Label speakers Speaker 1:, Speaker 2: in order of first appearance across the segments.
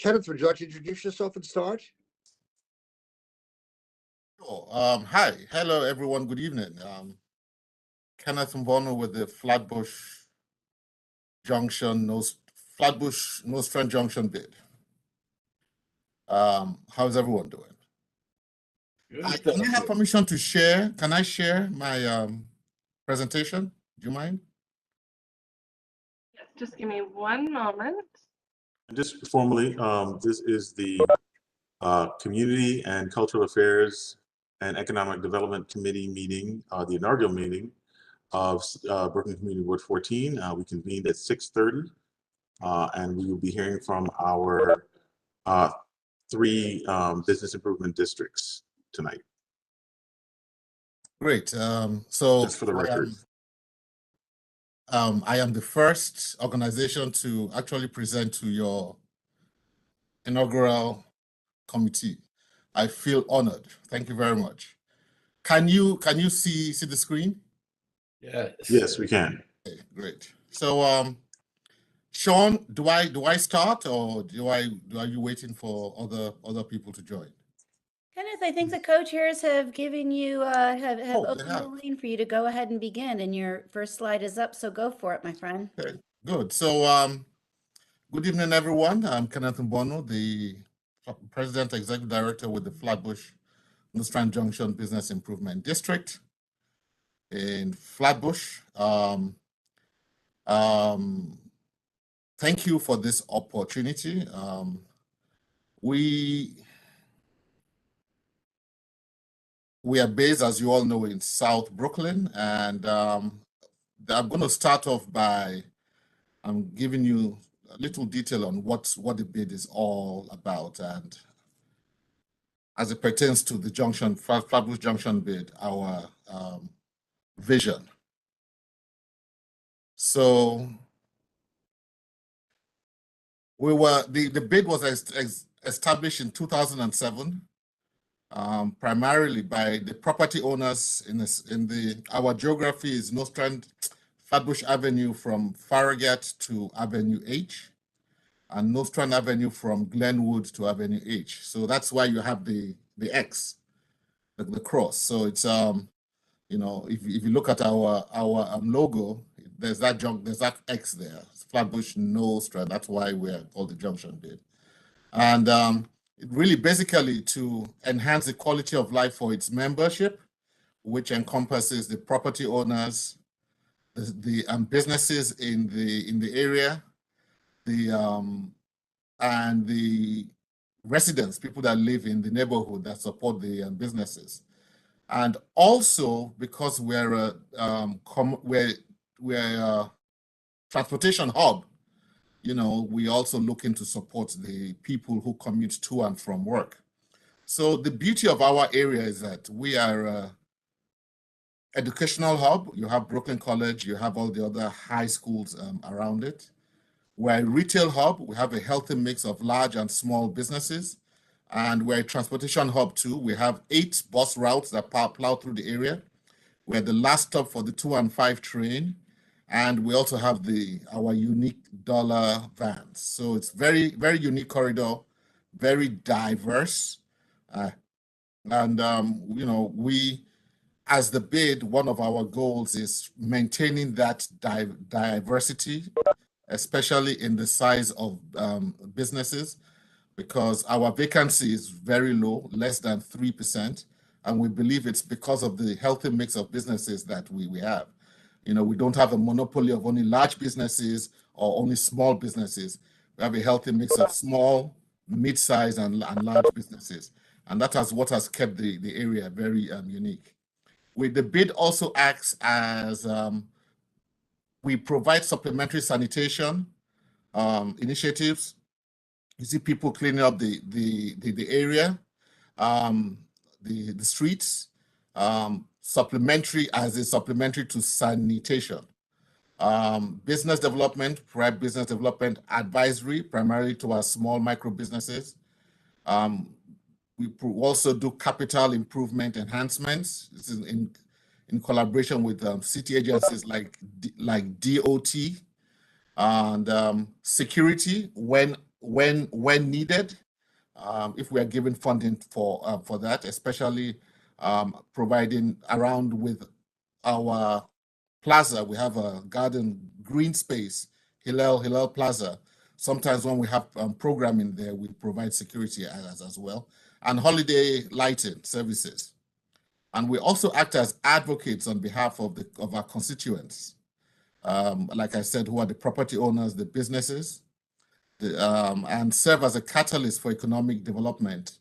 Speaker 1: Kenneth, would you like to introduce yourself and start?
Speaker 2: Sure. Hi, hello everyone. Good evening. Kenneth Mbonu with the Flatbush Junction, Flatbush Nostrand Junction bid. How's everyone doing? Can I have permission to share? Can I share my presentation? Do you mind?
Speaker 3: Yes, just give me one moment.
Speaker 4: Just formally, this is the Community and Cultural Affairs and Economic Development Committee meeting, the inaugural meeting of Brooklyn Community Board 14. We convened at 6:30, and we will be hearing from our three business improvement districts tonight.
Speaker 2: Great. So
Speaker 4: just for the record.
Speaker 2: I am the first organization to actually present to your inaugural committee. I feel honored. Thank you very much. Can you see the screen?
Speaker 4: Yes, we can.
Speaker 2: Okay, great. So Sean, do I start, or are you waiting for other people to join?
Speaker 5: Kenneth, I think the co-chairs have given you have opened
Speaker 2: have.
Speaker 5: the lane for you to go ahead and begin, and your first slide is up, so go for it, my friend.
Speaker 2: Okay, good. So good evening, everyone. I'm Kenneth Mbonu, the President Executive Director with the Flatbush Nostrand Junction Business Improvement District in Flatbush. Thank you for this opportunity. We are based, as you all know, in South Brooklyn, and I'm going to start off by giving you a little detail on what the bid is all about, and as it pertains to the Flatbush Junction bid, our vision. So the bid was established in 2007, primarily by the property owners our geography is Nostrand, Flatbush Avenue from Farragut to Avenue H, and Nostrand Avenue from Glenwood to Avenue H. So that's why you have the X, the cross. So it's if you look at our logo, there's that X there. It's Flatbush Nostrand. That's why we're called the Junction bid. And it really basically to enhance the quality of life for its membership, which encompasses the property owners, the businesses in the area, and the residents, people that live in the neighborhood that support the businesses. And also because we're a transportation hub, we also looking to support the people who commute to and from work. So the beauty of our area is that we are an educational hub. You have Brooklyn College, you have all the other high schools around it. We're a retail hub. We have a healthy mix of large and small businesses. And we're a transportation hub too. We have 8 bus routes that plow through the area. We're the last stop for the 2 and 5 train. And we also have our unique dollar vans. So it's very, very unique corridor, very diverse. We, as the bid, one of our goals is maintaining that diversity, especially in the size of businesses, because our vacancy is very low, less than 3%. And we believe it's because of the healthy mix of businesses that we have. We don't have a monopoly of only large businesses or only small businesses. We have a healthy mix of small, mid-size, and large businesses. And that is what has kept the area very unique. The bid also acts as we provide supplementary sanitation initiatives. You see people cleaning up the area, the streets, supplementary to sanitation. Business development, private business development advisory, primarily to our small micro businesses. We also do capital improvement enhancements. This is in collaboration with city agencies like DOT, and security when when needed, if we are given funding for that, especially providing around with our plaza. We have a garden green space, Hillel Plaza. Sometimes when we have programming there, we provide security as well, and holiday lighting services. And we also act as advocates on behalf of our constituents. Like I said, who are the property owners, the businesses, and serve as a catalyst for economic development,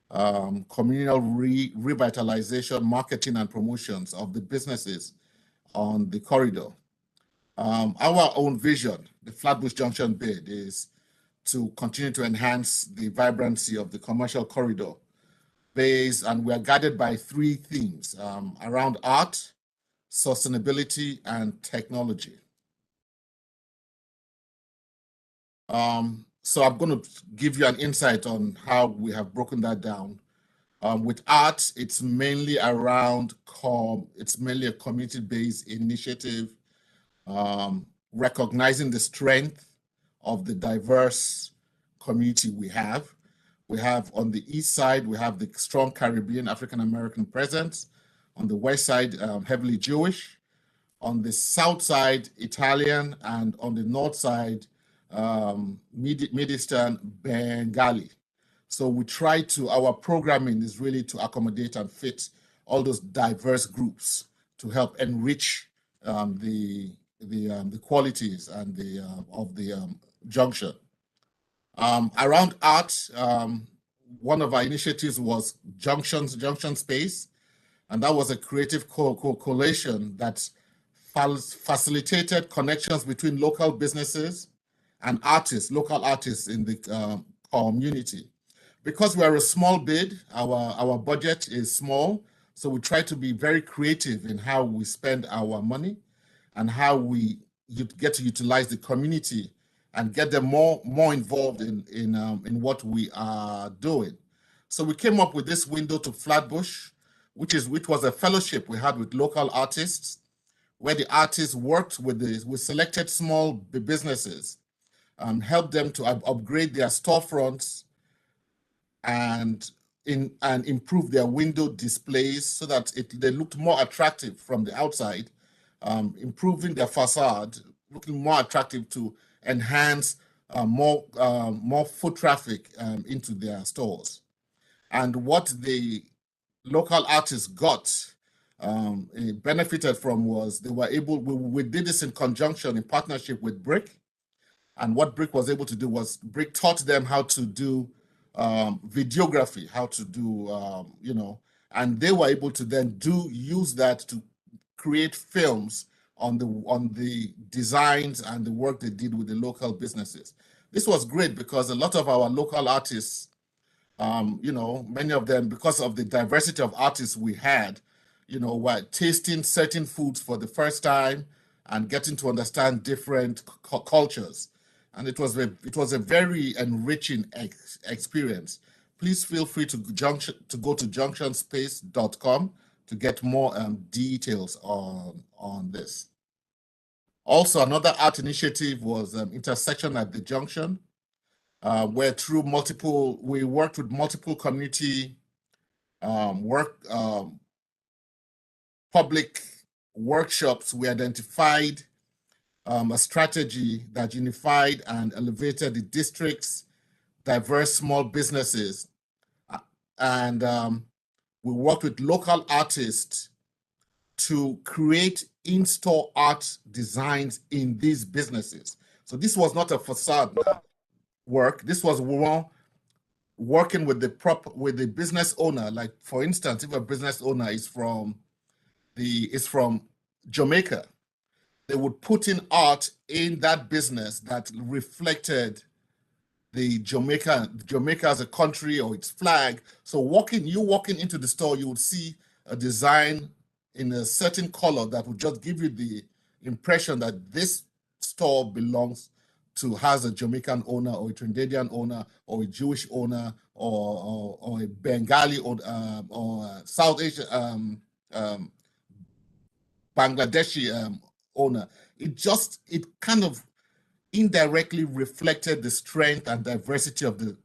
Speaker 2: communal revitalization, marketing, and promotions of the businesses on the corridor. Our own vision, the Flatbush Junction bid, is to continue to enhance the vibrancy of the commercial corridor and we are guided by 3 themes around art, sustainability, and technology. So I'm going to give you an insight on how we have broken that down. With art, it's mainly around it's mainly a community-based initiative, recognizing the strength of the diverse community we have. We have on the east side, we have the strong Caribbean, African-American presence. On the west side, heavily Jewish. On the south side, Italian, and on the north side, Mid-Eastern, Bengali. So we try to, our programming is really to accommodate and fit all those diverse groups to help enrich the qualities and of the junction. Around art, one of our initiatives was Junction Space, and that was a creative coalition that facilitated connections between local businesses and artists, local artists in the community. Because we are a small bid, our budget is small, so we try to be very creative in how we spend our money and how we get to utilize the community and get them more involved in what we are doing. So we came up with this window to Flatbush, which was a fellowship we had with local artists, where the artists worked with selected small businesses, helped them to upgrade their storefronts and improve their window displays so that they looked more attractive from the outside, improving their facade, looking more attractive to enhance more foot traffic into their stores. And what the local artists benefited from was they were able, we did this in conjunction, in partnership with Brick. And what Brick was able to do was Brick taught them how to do videography, how to do, and they were able to then use that to create films on the designs and the work they did with the local businesses. This was great because a lot of our local artists, many of them, because of the diversity of artists we had, were tasting certain foods for the first time and getting to understand different cultures. And it was a very enriching experience. Please feel free to go to junctionspace.com to get more details on this. Also, another art initiative was Intersection at the Junction, where we worked with multiple community public workshops. We identified a strategy that unified and elevated the district's diverse small businesses. And we worked with local artists to create in-store art designs in these businesses. So this was not a facade work. This was working with the business owner. Like, for instance, if a business owner is from Jamaica, they would put in art in that business that reflected the Jamaica as a country or its flag. So walking into the store, you would see a design in a certain color that would just give you the impression that this store has a Jamaican owner or a Trinidadian owner or a Jewish owner or a Bengali or South Asian Bangladeshi owner. It indirectly reflected the strength and diversity of the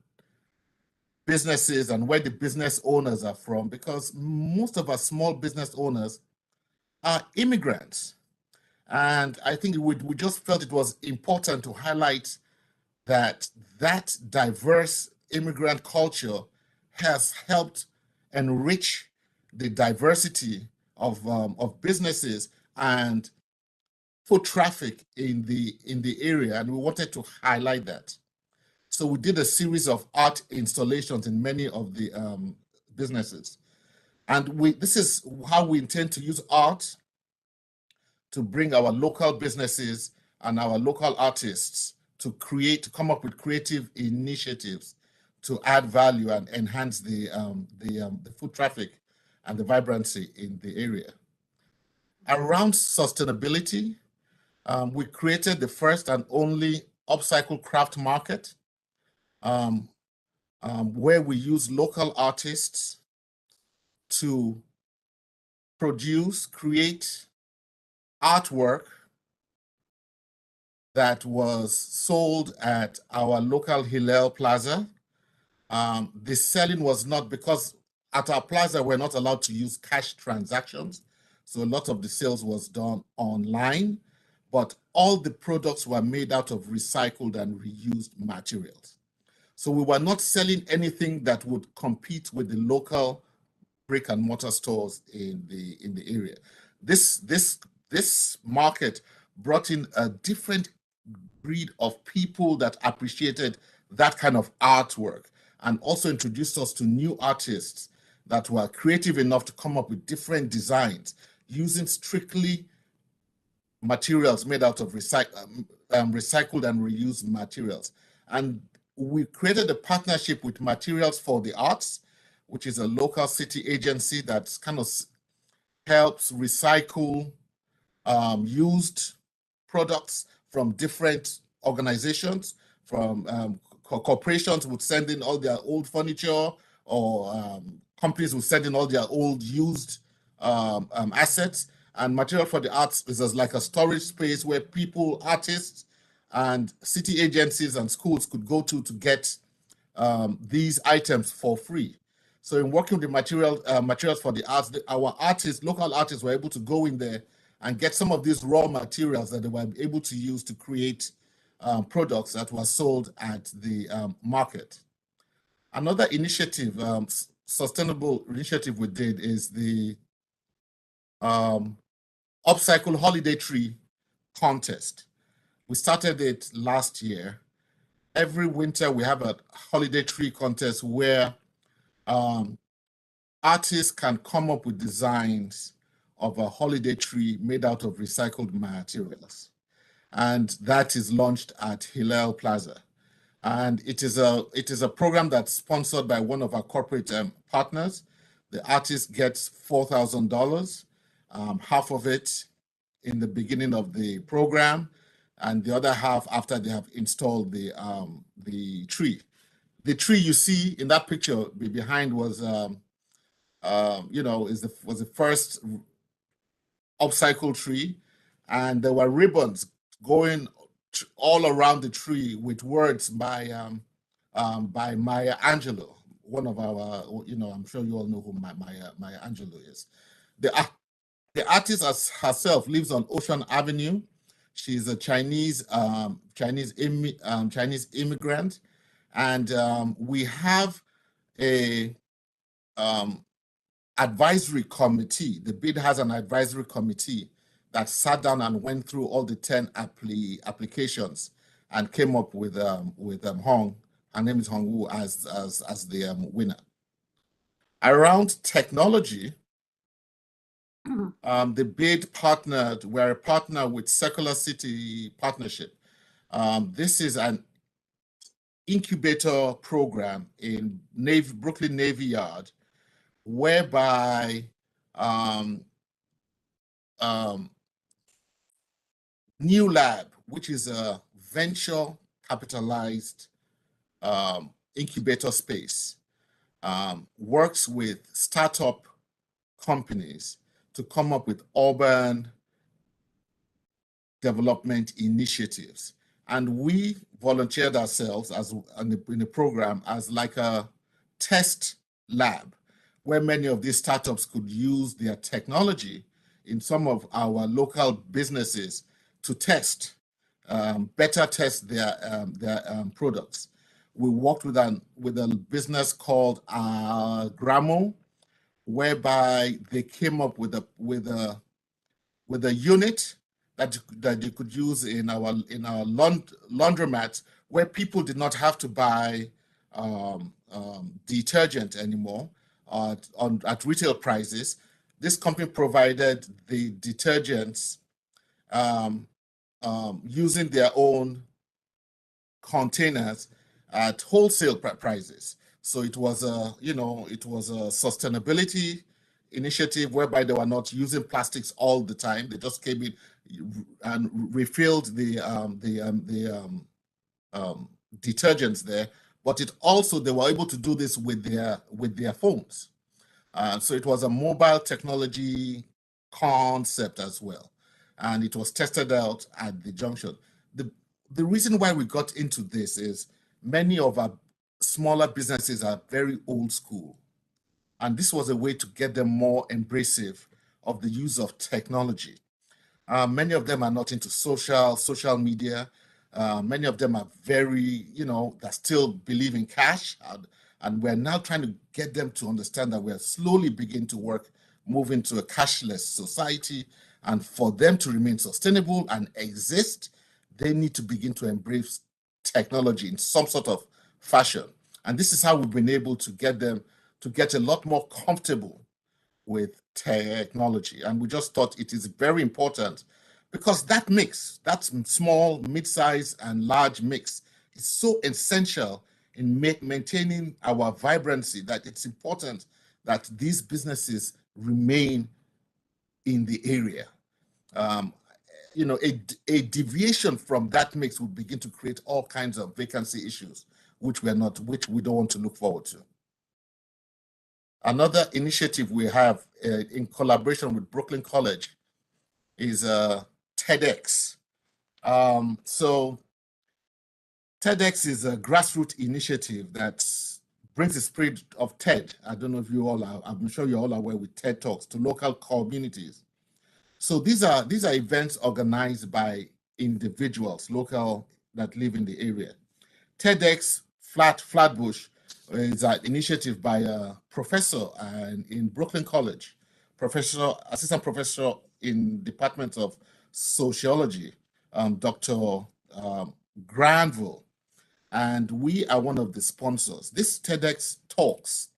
Speaker 2: businesses and where the business owners are from, because most of our small business owners are immigrants. And I think we just felt it was important to highlight that diverse immigrant culture has helped enrich the diversity of businesses and foot traffic in the area, and we wanted to highlight that. So we did a series of art installations in many of the businesses, and this is how we intend to use art to bring our local businesses and our local artists to come up with creative initiatives to add value and enhance the foot traffic and the vibrancy in the area. Around sustainability, we created the first and only upcycle craft market, where we use local artists to create artwork that was sold at our local Hillel Plaza. The selling was not, because at our plaza, we're not allowed to use cash transactions. So a lot of the sales was done online, but all the products were made out of recycled and reused materials. So we were not selling anything that would compete with the local brick and mortar stores in the area. This market brought in a different breed of people that appreciated that kind of artwork, and also introduced us to new artists that were creative enough to come up with different designs using strictly materials made out of recycled and reused materials. And we created a partnership with Materials for the Arts, which is a local city agency that kind of helps recycle used products from different organizations. From corporations would send in all their old furniture, or companies would send in all their old used assets. And Material for the Arts is like a storage space where people, artists, and city agencies and schools could go to get these items for free. So in working with the Materials for the Arts, our artists, local artists, were able to go in there and get some of these raw materials that they were able to use to create products that were sold at the market. Another initiative, sustainable initiative we did, is the Upcycle Holiday Tree Contest. We started it last year. Every winter we have a holiday tree contest where artists can come up with designs of a holiday tree made out of recycled materials. And that is launched at Hillel Plaza. And it is a program that's sponsored by one of our corporate partners. The artist gets $4,000, half of it in the beginning of the program, and the other half after they have installed the tree. The tree you see in that picture behind was, was the first upcycle tree, and there were ribbons going all around the tree with words by Maya Angelou, one of our, I'm sure you all know who Maya Angelou is. The artist herself lives on Ocean Avenue. She's a Chinese immigrant, and we have a advisory committee. The bid has an advisory committee that sat down and went through all the 10 applications and came up with Hong. Her name is Hong Wu as the winner. Around technology, the bid we're a partner with Secular City Partnership. This is an incubator program in Brooklyn Navy Yard, whereby New Lab, which is a venture capitalized incubator space, works with startup companies to come up with urban development initiatives. And we volunteered ourselves as in a program as like a test lab, where many of these startups could use their technology in some of our local businesses to test, better test their products. We worked with a business called Gramo, whereby they came up with a unit that you could use in our laundromats, where people did not have to buy detergent anymore at retail prices. This company provided the detergents using their own containers at wholesale prices. So it was a sustainability initiative whereby they were not using plastics all the time. They just came in and refilled the detergents there. But it also, they were able to do this with their phones. So it was a mobile technology concept as well. And it was tested out at the Junction. The reason why we got into this is many of our smaller businesses are very old school. And this was a way to get them more embracive of the use of technology. Many of them are not into social media. Many of them are very, that still believe in cash. And we're now trying to get them to understand that we're slowly beginning to move into a cashless society. And for them to remain sustainable and exist, they need to begin to embrace technology in some sort of fashion. And this is how we've been able to get them to get a lot more comfortable with technology. And we just thought it is very important because that mix, that small, mid-size, and large mix is so essential in maintaining our vibrancy, that it's important that these businesses remain in the area. A deviation from that mix will begin to create all kinds of vacancy issues, which we don't want to look forward to. Another initiative we have in collaboration with Brooklyn College is TEDx. So TEDx is a grassroots initiative that brings the spirit of TED. I don't know if you all are, I'm sure you're all aware with TED Talks to local communities. So these are events organized by individuals, local, that live in the area. TEDx Flatbush is an initiative by a professor in Brooklyn College, assistant professor in Department of Sociology, Dr. Granville. And we are one of the sponsors. This TEDx Talks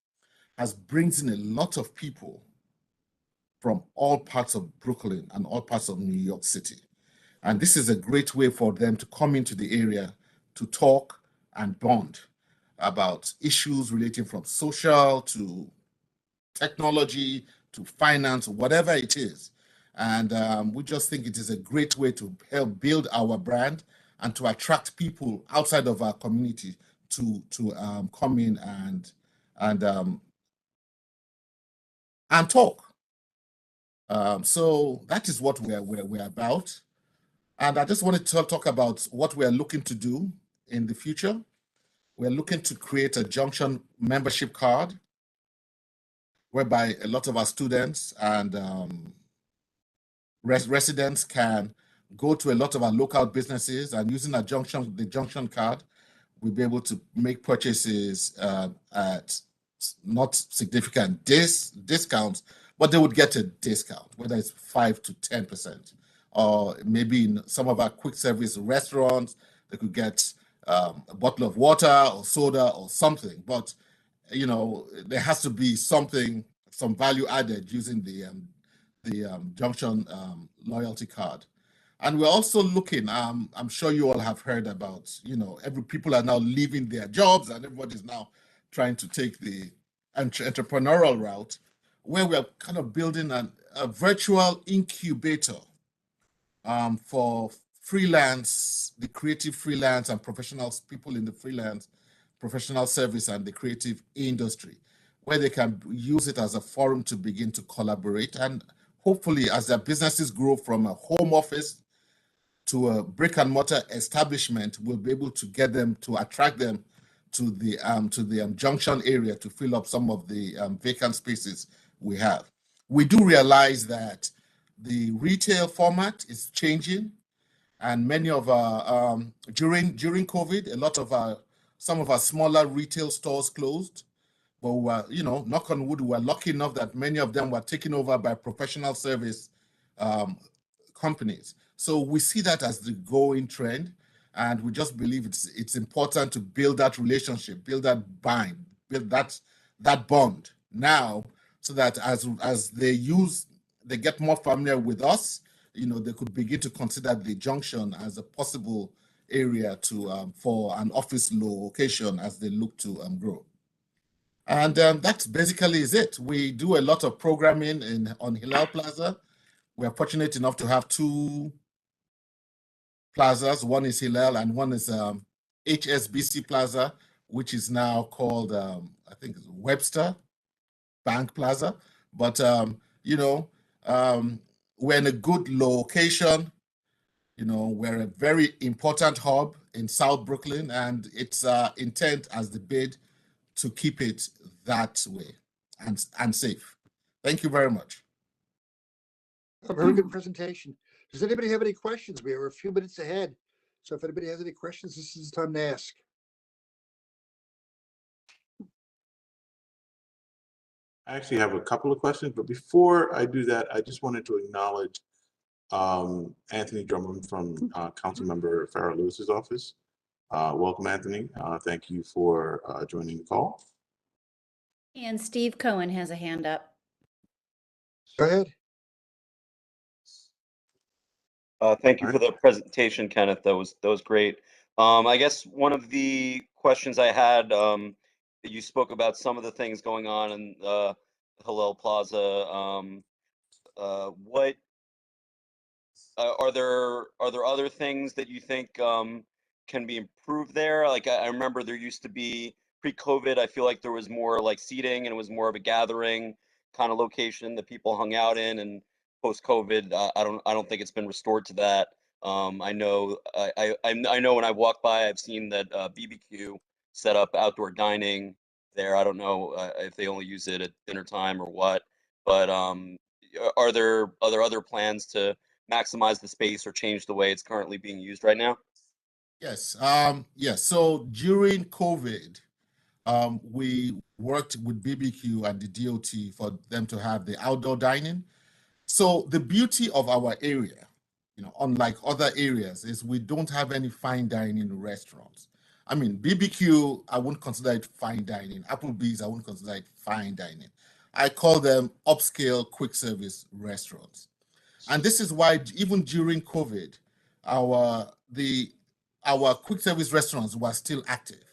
Speaker 2: brings in a lot of people from all parts of Brooklyn and all parts of New York City. And this is a great way for them to come into the area to talk and bond about issues relating from social to technology to finance, whatever it is. And we just think it is a great way to help build our brand and to attract people outside of our community to come in and talk. So that is what we're about. And I just wanted to talk about what we're looking to do in the future. We're looking to create a Junction membership card whereby a lot of our students and residents can go to a lot of our local businesses, and using the Junction card, we'll be able to make purchases at not significant discounts, but they would get a discount, whether it's 5 to 10%, or maybe in some of our quick service restaurants, they could get a bottle of water or soda or something. But there has to be some value added using the Junction loyalty card. And we're also looking, I'm sure you all have heard about, people are now leaving their jobs and everybody's now trying to take the entrepreneurial route, where we're kind of building a virtual incubator for freelance, the creative freelance and professionals, people in the freelance, professional service and the creative industry, where they can use it as a forum to begin to collaborate. And hopefully, as their businesses grow from a home office to a brick and mortar establishment, we'll be able to get them, to attract them to the Junction area to fill up some of the vacant spaces we have. We do realize that the retail format is changing, and many of our during COVID, a lot of some of our smaller retail stores closed. But we were, you know, knock on wood, we were lucky enough that many of them were taken over by professional service companies. So we see that as the going trend, and we just believe it's important to build that relationship, build that bind, build that bond now, so that as they get more familiar with us, you know, they could begin to consider the Junction as a possible area to for an office location as they look to grow. And that basically is it. We do a lot of programming on Hillel Plaza. We are fortunate enough to have two plazas. One is Hillel and one is HSBC Plaza, which is now called, I think, Webster Bank Plaza. But, you know, we're in a good location. You know, we're a very important hub in South Brooklyn, and it's intent as the bid to keep it that way and safe. Thank you very much.
Speaker 1: A very good presentation. Does anybody have any questions? We are a few minutes ahead. So if anybody has any questions, this is the time to ask.
Speaker 4: I actually have a couple of questions, but before I do that, I just wanted to acknowledge Anthony Drummond from Councilmember Farrah Lewis's office. Welcome, Anthony. Thank you for joining the call.
Speaker 5: And Steve Cohen has a hand up.
Speaker 1: Go ahead.
Speaker 6: Thank you for the presentation, Kenneth. That was great. I guess one of the questions I had, you spoke about some of the things going on in Hillel Plaza. What are there other things that you think can be improved there? Like I remember there used to be pre-COVID, I feel like there was more like seating and it was more of a gathering kind of location that people hung out in, and post-COVID, I don't think it's been restored to that. I know I know when I walk by, I've seen that BBQ set up outdoor dining there. I don't know if they only use it at dinner time or what, but are there other plans to maximize the space or change the way it's currently being used right now?
Speaker 2: Yes. Yes. So during COVID, we worked with BBQ and the DOT for them to have the outdoor dining. So the beauty of our area, you know, unlike other areas, is we don't have any fine dining restaurants. I mean, BBQ, I wouldn't consider it fine dining. Applebee's, I wouldn't consider it fine dining. I call them upscale quick service restaurants. And this is why even during COVID, our quick service restaurants were still active.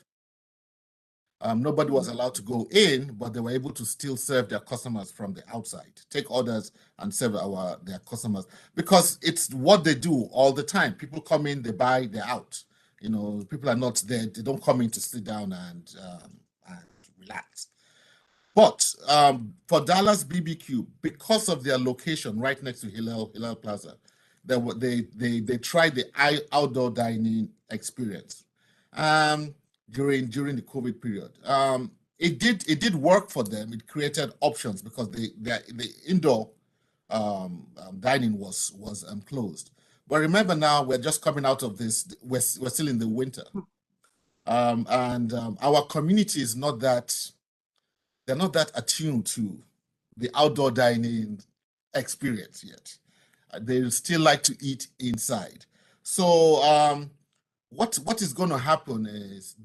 Speaker 2: Nobody was allowed to go in, but they were able to still serve their customers from the outside, take orders and serve their customers, because it's what they do all the time. People come in, they buy, they're out. You know, people are not there. They don't come in to sit down and relax. But for Dallas BBQ, because of their location right next to Hillel Plaza, they tried the outdoor dining experience during the COVID period. It did work for them. It created options because the indoor dining was closed. But remember, now we're just coming out of this. We're still in the winter, and our community is not that. They're not that attuned to the outdoor dining experience yet. They still like to eat inside. So what is going to happen is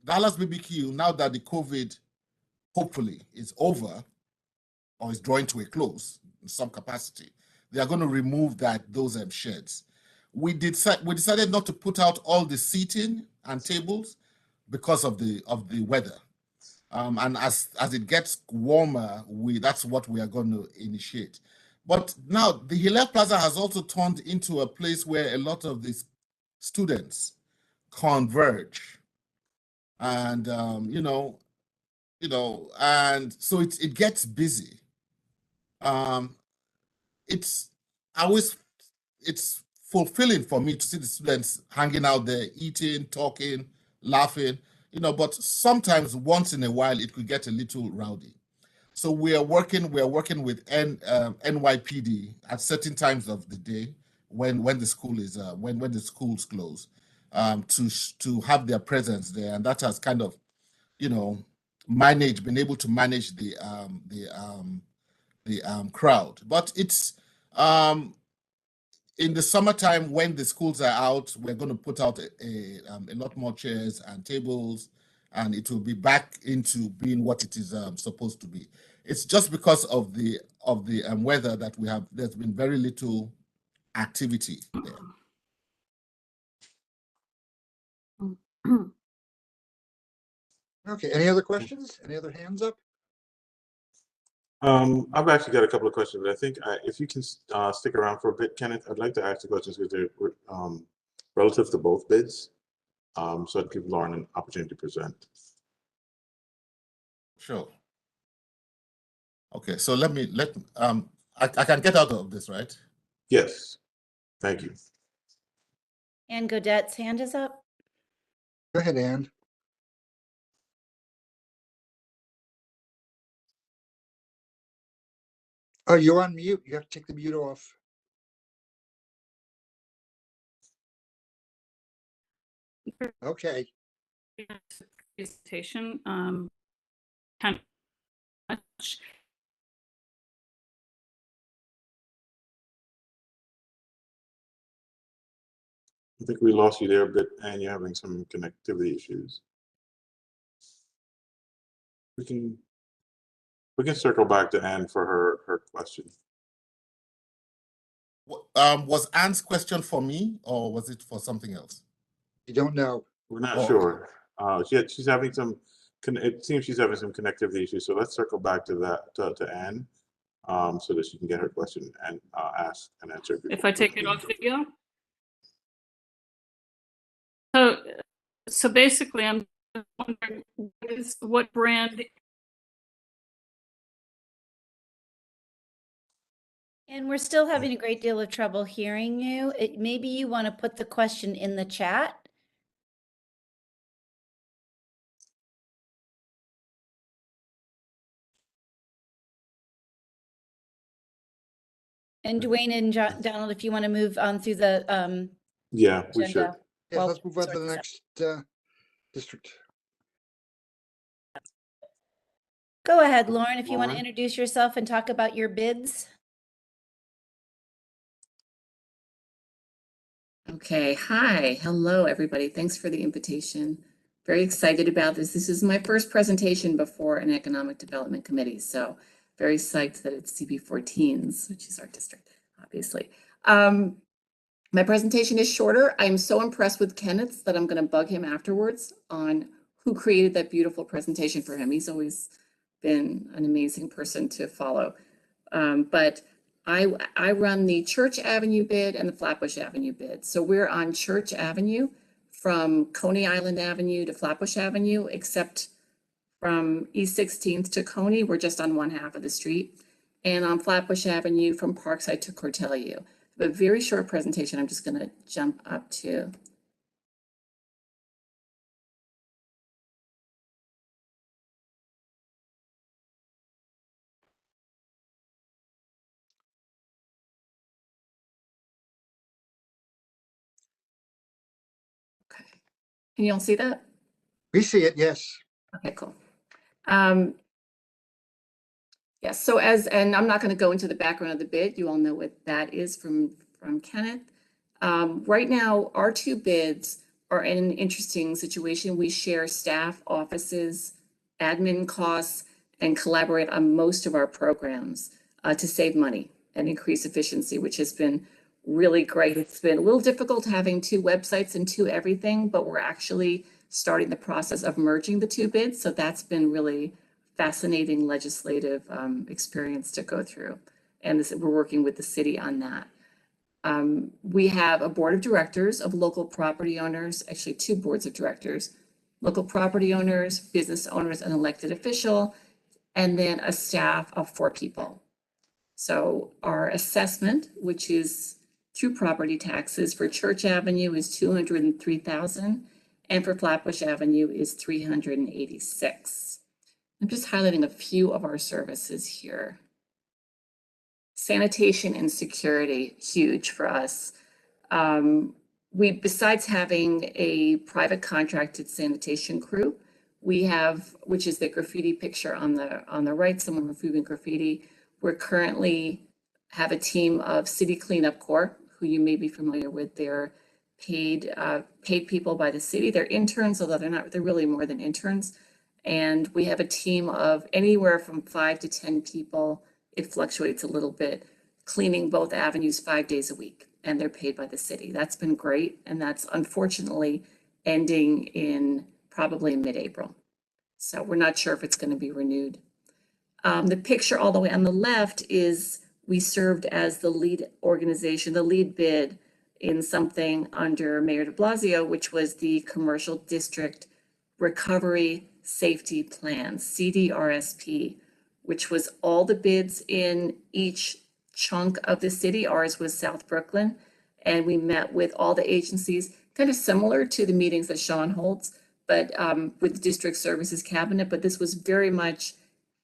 Speaker 2: Dallas BBQ, now that the COVID hopefully is over or is drawing to a close in some capacity, they are going to remove those sheds. We decided not to put out all the seating and tables because of the weather. And as it gets warmer, that's what we are going to initiate. But now the Hillel Plaza has also turned into a place where a lot of these students converge, and and so it gets busy. It's fulfilling for me to see the students hanging out there, eating, talking, laughing, but sometimes once in a while it could get a little rowdy. So we are working with NYPD at certain times of the day when the school is when the schools close, to have their presence there, and that has kind of been able to manage the crowd. But it's in the summertime when the schools are out, we're going to put out a lot more chairs and tables, and it will be back into being what it is supposed to be. It's just because of the weather that there's been very little activity there.
Speaker 1: Okay, any other questions? Any other hands up?
Speaker 4: I've actually got a couple of questions, but I think if you can stick around for a bit, Kenneth, I'd like to ask the questions because they're relative to both bids. So I'd give Lauren an opportunity to present.
Speaker 2: Sure. Okay, so I can get out of this, right?
Speaker 4: Yes, thank you.
Speaker 5: Ann Godette's hand is up.
Speaker 1: Go ahead, Ann. Oh, you're on mute. You have to take the mute off. Okay.
Speaker 3: Presentation, kind of much.
Speaker 4: I think we lost you there a bit, and you're having some connectivity issues. We can circle back to Ann for her question.
Speaker 2: Was Anne's question for me, or was it for something else?
Speaker 1: You don't know.
Speaker 4: We're not sure. She's having some. It seems she's having some connectivity issues. So let's circle back to that to Ann, so that she can get her question and ask and answer.
Speaker 3: If I take it off video. So basically, I'm wondering what brand.
Speaker 5: And we're still having a great deal of trouble hearing you. Maybe you want to put the question in the chat. And Dwayne and Donald, if you want to move on through the
Speaker 4: Yeah, we should.
Speaker 1: Yes,
Speaker 5: Well,
Speaker 1: let's move on to
Speaker 5: sort
Speaker 1: the
Speaker 5: this
Speaker 1: next district.
Speaker 5: Go ahead, Lauren, if you want to
Speaker 4: Lauren?
Speaker 5: introduce yourself and talk about your bids.
Speaker 7: Okay, hi, hello, everybody. Thanks for the invitation. Very excited about this. This is my first presentation before an economic development committee, so very psyched that it's CB14s, which is our district, obviously. My presentation is shorter. I'm so impressed with Kenneth that I'm going to bug him afterwards on who created that beautiful presentation for him. He's always been an amazing person to follow. But I run the Church Avenue bid and the Flatbush Avenue bid. So we're on Church Avenue from Coney Island Avenue to Flatbush Avenue, except from East 16th to Coney, we're just on one half of the street. And on Flatbush Avenue from Parkside to Cortelyou. A very short presentation. I'm just going to jump up to. Okay. Can you all see that?
Speaker 1: We see it, yes.
Speaker 7: Okay, cool. Yes, so and I'm not going to go into the background of the bid. You all know what that is from Kenneth. Right now, our two bids are in an interesting situation. We share staff, offices, admin costs, and collaborate on most of our programs to save money and increase efficiency, which has been really great. It's been a little difficult having two websites and two everything, but we're actually starting the process of merging the two bids. So that's been really fascinating legislative experience to go through. And we're working with the city on that. We have a board of directors of local property owners, actually two boards of directors, local property owners, business owners, an elected official, and then a staff of 4 people. So our assessment, which is through property taxes. For Church Avenue is 203,000, and for Flatbush Avenue is 386. I'm just highlighting a few of our services here. Sanitation and security, huge for us. Besides having a private contracted sanitation crew, we have, which is the graffiti picture on the right, someone removing graffiti. We're currently have a team of City Cleanup Corps, who you may be familiar with. They're paid people by the city. They're interns, although they're really more than interns. And we have a team of anywhere from 5 to 10 people. It fluctuates a little bit, cleaning both avenues 5 days a week, and they're paid by the city. That's been great, and that's unfortunately ending in probably mid-April. So we're not sure if it's going to be renewed. The picture all the way on the left is we served as the lead organization, the lead bid in something under Mayor de Blasio, which was the Commercial District Recovery Safety Plan, CDRSP, which was all the bids in each chunk of the city. Ours was South Brooklyn, and we met with all the agencies, kind of similar to the meetings that Sean holds, but with the District Services Cabinet, but this was very much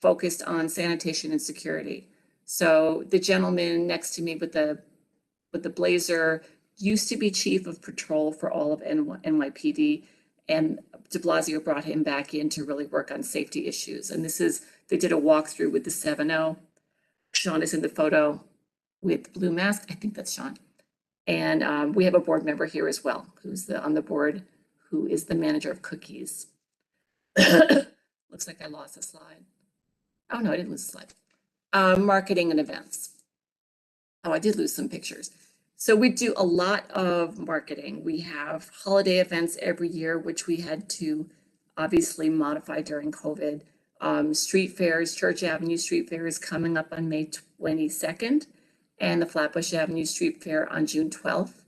Speaker 7: focused on sanitation and security. So the gentleman next to me with the blazer used to be chief of patrol for all of NYPD, and de Blasio brought him back in to really work on safety issues. And they did a walkthrough with the 7.0. Sean is in the photo with blue mask. I think that's Sean. And we have a board member here as well, who's on the board, who is the manager of cookies. Looks like I lost a slide. Oh no, I didn't lose a slide. Marketing and events. Oh, I did lose some pictures. So we do a lot of marketing. We have holiday events every year, which we had to obviously modify during COVID. Street fairs, Church Avenue Street Fair is coming up on May 22nd, and the Flatbush Avenue Street Fair on June 12th.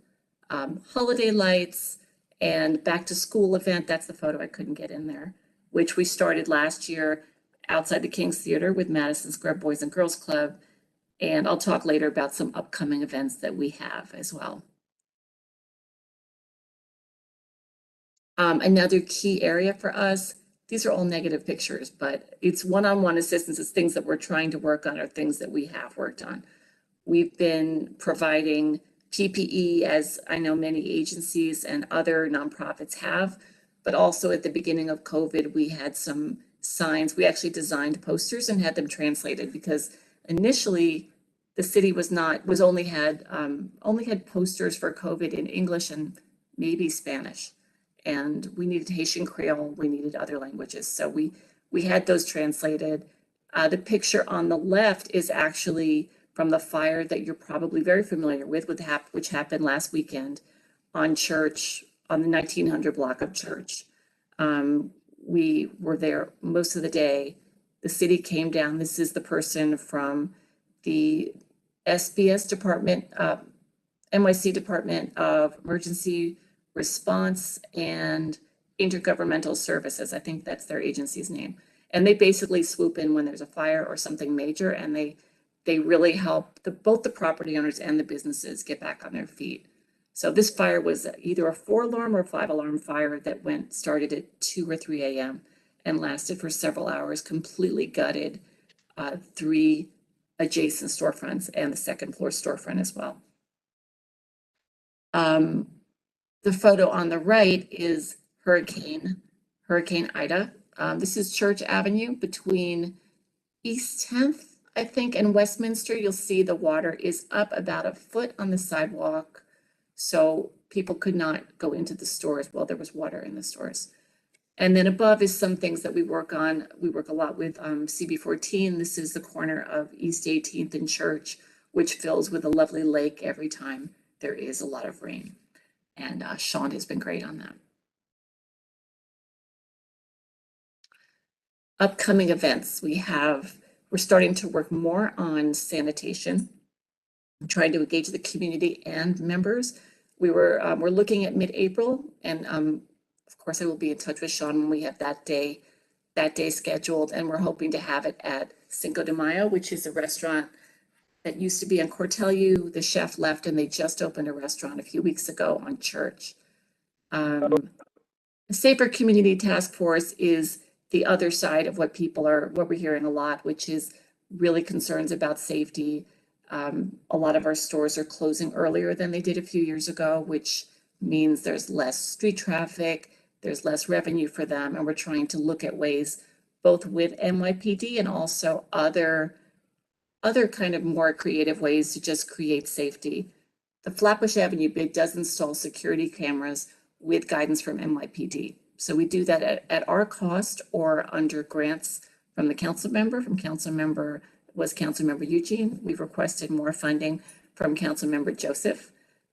Speaker 7: Holiday lights and back to school event, that's the photo I couldn't get in there, which we started last year outside the King's Theater with Madison Square Boys and Girls Club. And I'll talk later about some upcoming events that we have as well. Another key area for us, these are all negative pictures, but it's one-on-one assistance. It's things that we're trying to work on or things that we have worked on. We've been providing PPE, as I know many agencies and other nonprofits have, but also at the beginning of COVID, we had some signs. We actually designed posters and had them translated because initially the city only had posters for COVID in English and maybe Spanish. And we needed Haitian Creole, we needed other languages. So we had those translated. The picture on the left is actually from the fire that you're probably very familiar with which happened last weekend on Church, on the 1900 block of Church. We were there most of the day. The city came down. This is the person from the SBS department, NYC Department of Emergency Response and Intergovernmental Services. I think that's their agency's name. And they basically swoop in when there's a fire or something major, and they really help both the property owners and the businesses get back on their feet. So this fire was either a 4-alarm or 5-alarm fire that started at 2 or 3 a.m. and lasted for several hours, completely gutted 3 adjacent storefronts and the second floor storefront as well. The photo on the right is Hurricane Ida. This is Church Avenue between East 10th, I think, and Westminster. You'll see the water is up about a foot on the sidewalk. So people could not go into the stores while there was water in the stores. And then above is some things that we work on. We work a lot with CB14. This is the corner of East 18th and Church, which fills with a lovely lake every time there is a lot of rain. And Sean has been great on that. Upcoming events, we're starting to work more on sanitation. I'm trying to engage the community and members. We're looking at mid-April, and of course I will be in touch with Sean when we have that day scheduled, and we're hoping to have it at Cinco de Mayo, which is a restaurant that used to be on Cortelyou. The chef left and they just opened a restaurant a few weeks ago on Church. The Safer Community Task Force is the other side of what we're hearing a lot, which is really concerns about safety. A lot of our stores are closing earlier than they did a few years ago, which means there's less street traffic, there's less revenue for them, and we're trying to look at ways, both with NYPD and also other kind of more creative ways to just create safety. The Flatbush Avenue bid does install security cameras with guidance from NYPD. So we do that at our cost or under grants from the council member, Councilmember Eugene. We've requested more funding from Councilmember Joseph.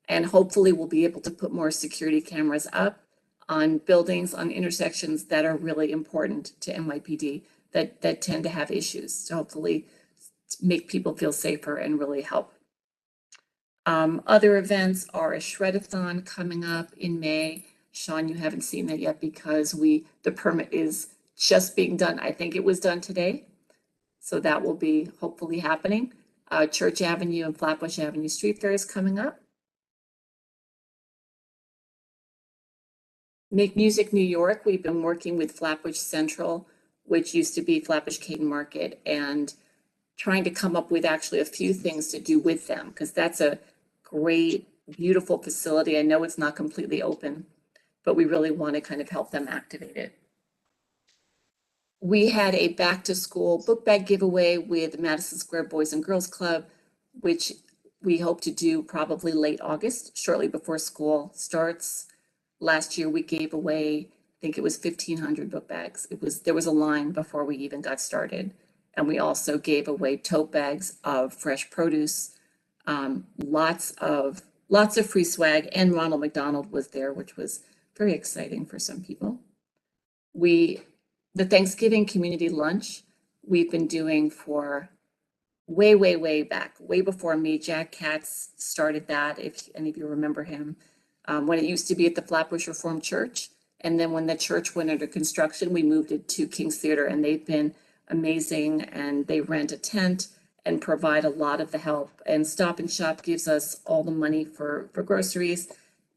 Speaker 7: And hopefully we'll be able to put more security cameras up on buildings, on intersections that are really important to NYPD that tend to have issues. So hopefully make people feel safer and really help. Other events are a shred-a-thon coming up in May. Sean, you haven't seen that yet because the permit is just being done. I think it was done today. So that will be hopefully happening. Church Avenue and Flatbush Avenue Street Fair is coming up. Make Music New York, we've been working with Flatbush Central, which used to be Flatbush Caden Market, and trying to come up with actually a few things to do with them, because that's a great, beautiful facility. I know it's not completely open, but we really want to kind of help them activate it. We had a back to school book bag giveaway with Madison Square Boys and Girls Club, which we hope to do probably late August, shortly before school starts. Last year we gave away, I think it was 1,500 book bags. There was a line before we even got started. And we also gave away tote bags of fresh produce, lots of free swag, and Ronald McDonald was there, which was very exciting for some people. The Thanksgiving community lunch we've been doing for way back, way before me. Jack Katz started that, if any of you remember him, when it used to be at the Flatbush Reformed Church. And then when the church went under construction, we moved it to King's Theater, and they've been amazing, and they rent a tent and provide a lot of the help. And Stop and Shop gives us all the money for groceries.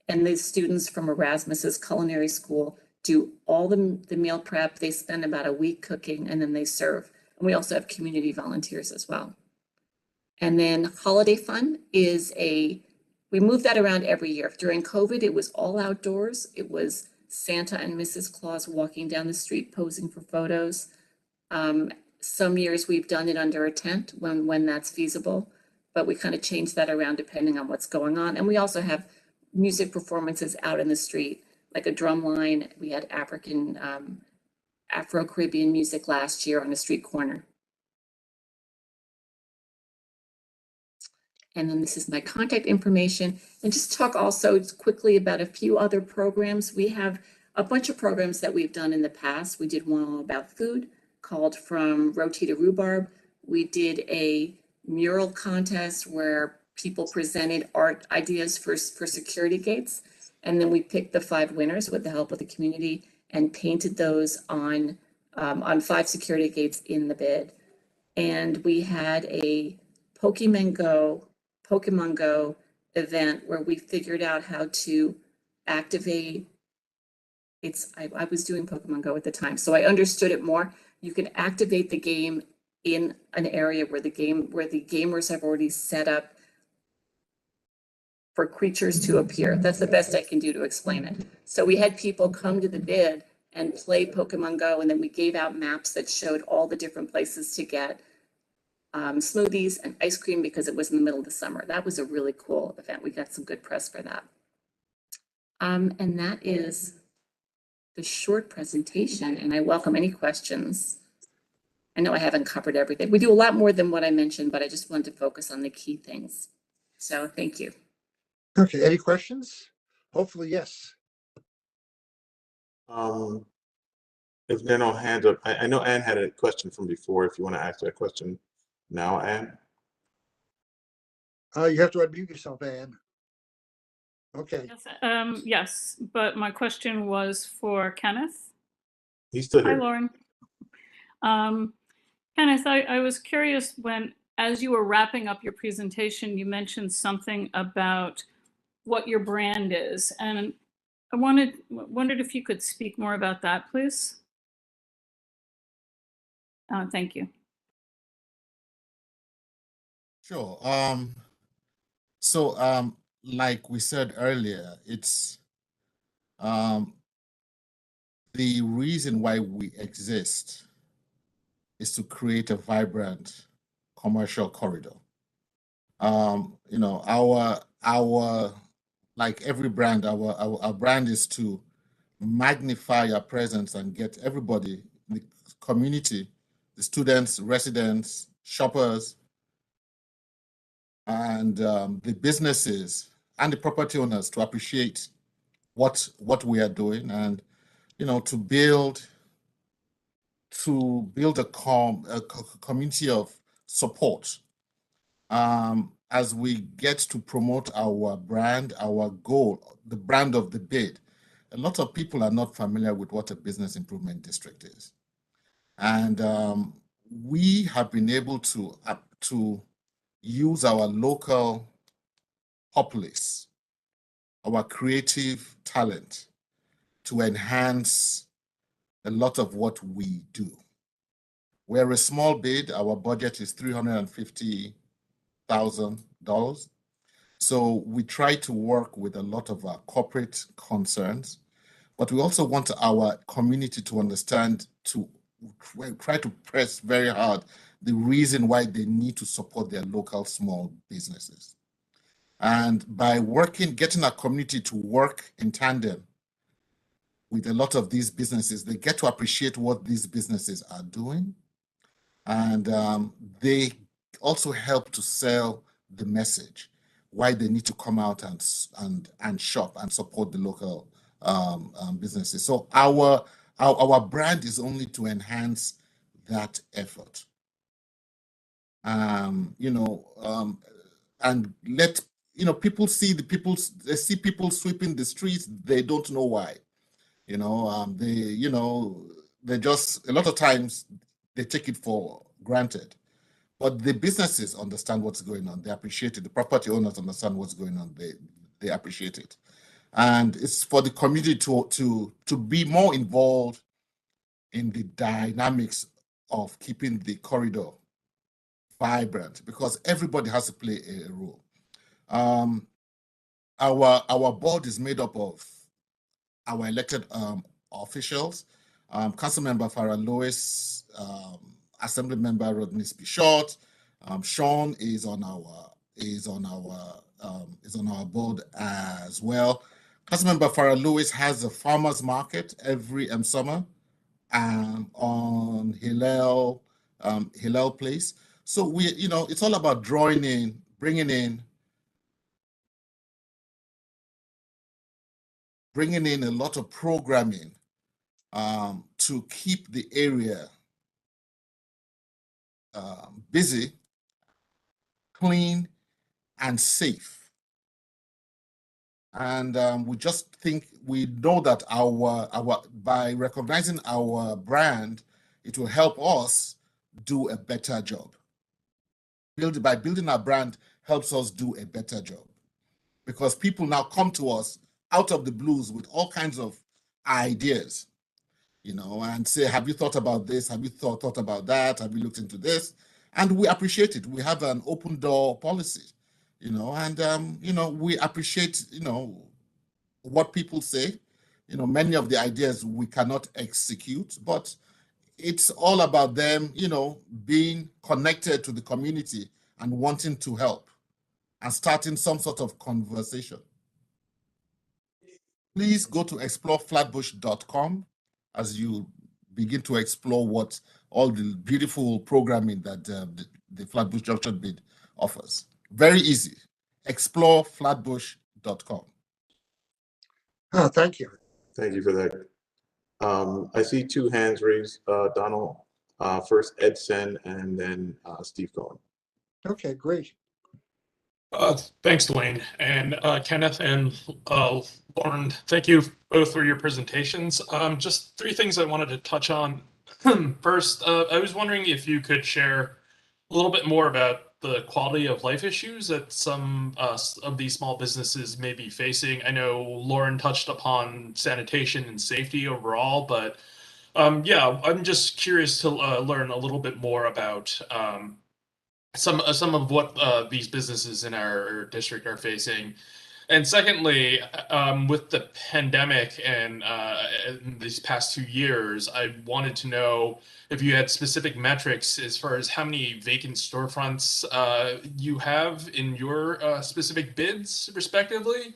Speaker 7: And the students from Erasmus's culinary school do all the meal prep. They spend about a week cooking, and then they serve. And we also have community volunteers as well. And then Holiday Fun is we move that around every year. During COVID, it was all outdoors. It was Santa and Mrs. Claus walking down the street posing for photos. Some years we've done it under a tent when that's feasible, but we kind of change that around depending on what's going on. And we also have music performances out in the street, like a drum line. We had Afro-Caribbean music last year on a street corner. And then this is my contact information. And just talk also quickly about a few other programs. We have a bunch of programs that we've done in the past. We did one about food called From Roti to Rhubarb. We did a mural contest where people presented art ideas for security gates. And then we picked the 5 winners with the help of the community and painted those on 5 security gates in the bid. And we had a Pokemon Go event where we figured out how to activate. I was doing Pokemon Go at the time, so I understood it more. You can activate the game in an area where the gamers have already set up for creatures to appear. That's the best I can do to explain it. So we had people come to the bid and play Pokemon Go, and then we gave out maps that showed all the different places to get smoothies and ice cream because it was in the middle of the summer. That was a really cool event. We got some good press for that. And that is the short presentation, and I welcome any questions. I know I haven't covered everything. We do a lot more than what I mentioned, but I just wanted to focus on the key things. So thank you.
Speaker 1: Okay, any questions? Hopefully, yes.
Speaker 4: If there are no hands up, I know Anne had a question from before. If you want to ask that question now, Anne.
Speaker 1: You have to unmute yourself, Anne. Okay.
Speaker 8: Yes, yes, but my question was for Kenneth.
Speaker 4: He's still
Speaker 8: Hi,
Speaker 4: here.
Speaker 8: Lauren. Kenneth, I was curious when as you were wrapping up your presentation, you mentioned something about what your brand is. And I wondered if you could speak more about that, please. Thank you.
Speaker 2: Sure. Like we said earlier, it's the reason why we exist is to create a vibrant commercial corridor. You know, our like every brand, our brand is to magnify our presence and get everybody, the community, the students, residents, shoppers, and the businesses and the property owners to appreciate what we are doing, and you know, to build a community of support as we get to promote our brand, our goal, the brand of the bid. A lot of people are not familiar with what a business improvement district is, and we have been able to use our local populace, our creative talent, to enhance a lot of what we do. We're a small bid. Our budget is $350,000. So we try to work with a lot of our corporate concerns, but we also want our community to understand, to try to press very hard the reason why they need to support their local small businesses. And by getting our community to work in tandem with a lot of these businesses, they get to appreciate what these businesses are doing. And they also help to sell the message, why they need to come out and shop and support the local businesses. So our brand is only to enhance that effort. You know, and let people see they see people sweeping the streets. They don't know why. You know, they just, a lot of times they take it for granted. But the businesses understand what's going on. They appreciate it. The property owners understand what's going on. They appreciate it. And it's for the community to be more involved in the dynamics of keeping the corridor vibrant, because everybody has to play a role. Our board is made up of our elected officials, Councilmember Farah Lewis, Assembly Member Rodney Spishot, Sean is on our board as well. Councilmember Farah Lewis has a farmers market every summer on Hillel Place. So it's all about bringing in a lot of programming to keep the area busy, clean, and safe. And we know that by recognizing our brand, it will help us do a better job. By building our brand helps us do a better job, because people now come to us out of the blues with all kinds of ideas, and say, have you thought about this? Have you thought about that? Have you looked into this? And we appreciate it. We have an open door policy, and, we appreciate, what people say. Many of the ideas we cannot execute, but it's all about them, being connected to the community and wanting to help and starting some sort of conversation. Please go to exploreflatbush.com as you begin to explore what all the beautiful programming that the Flatbush Junction bid offers. Very easy. Exploreflatbush.com.
Speaker 1: Oh, thank you.
Speaker 4: Thank you for that. I see two hands raised, Donald. First Ed Sen and then Steve Cohen.
Speaker 1: Okay, great.
Speaker 9: Thanks, Dwayne, and Kenneth and Lauren. Thank you both for your presentations. Just three things I wanted to touch on. First, I was wondering if you could share a little bit more about the quality of life issues that some of these small businesses may be facing. I know Lauren touched upon sanitation and safety overall, but yeah, I'm just curious to learn a little bit more about some of what these businesses in our district are facing. And secondly, with the pandemic and in these past 2 years, I wanted to know if you had specific metrics as far as how many vacant storefronts you have in your specific bids, respectively.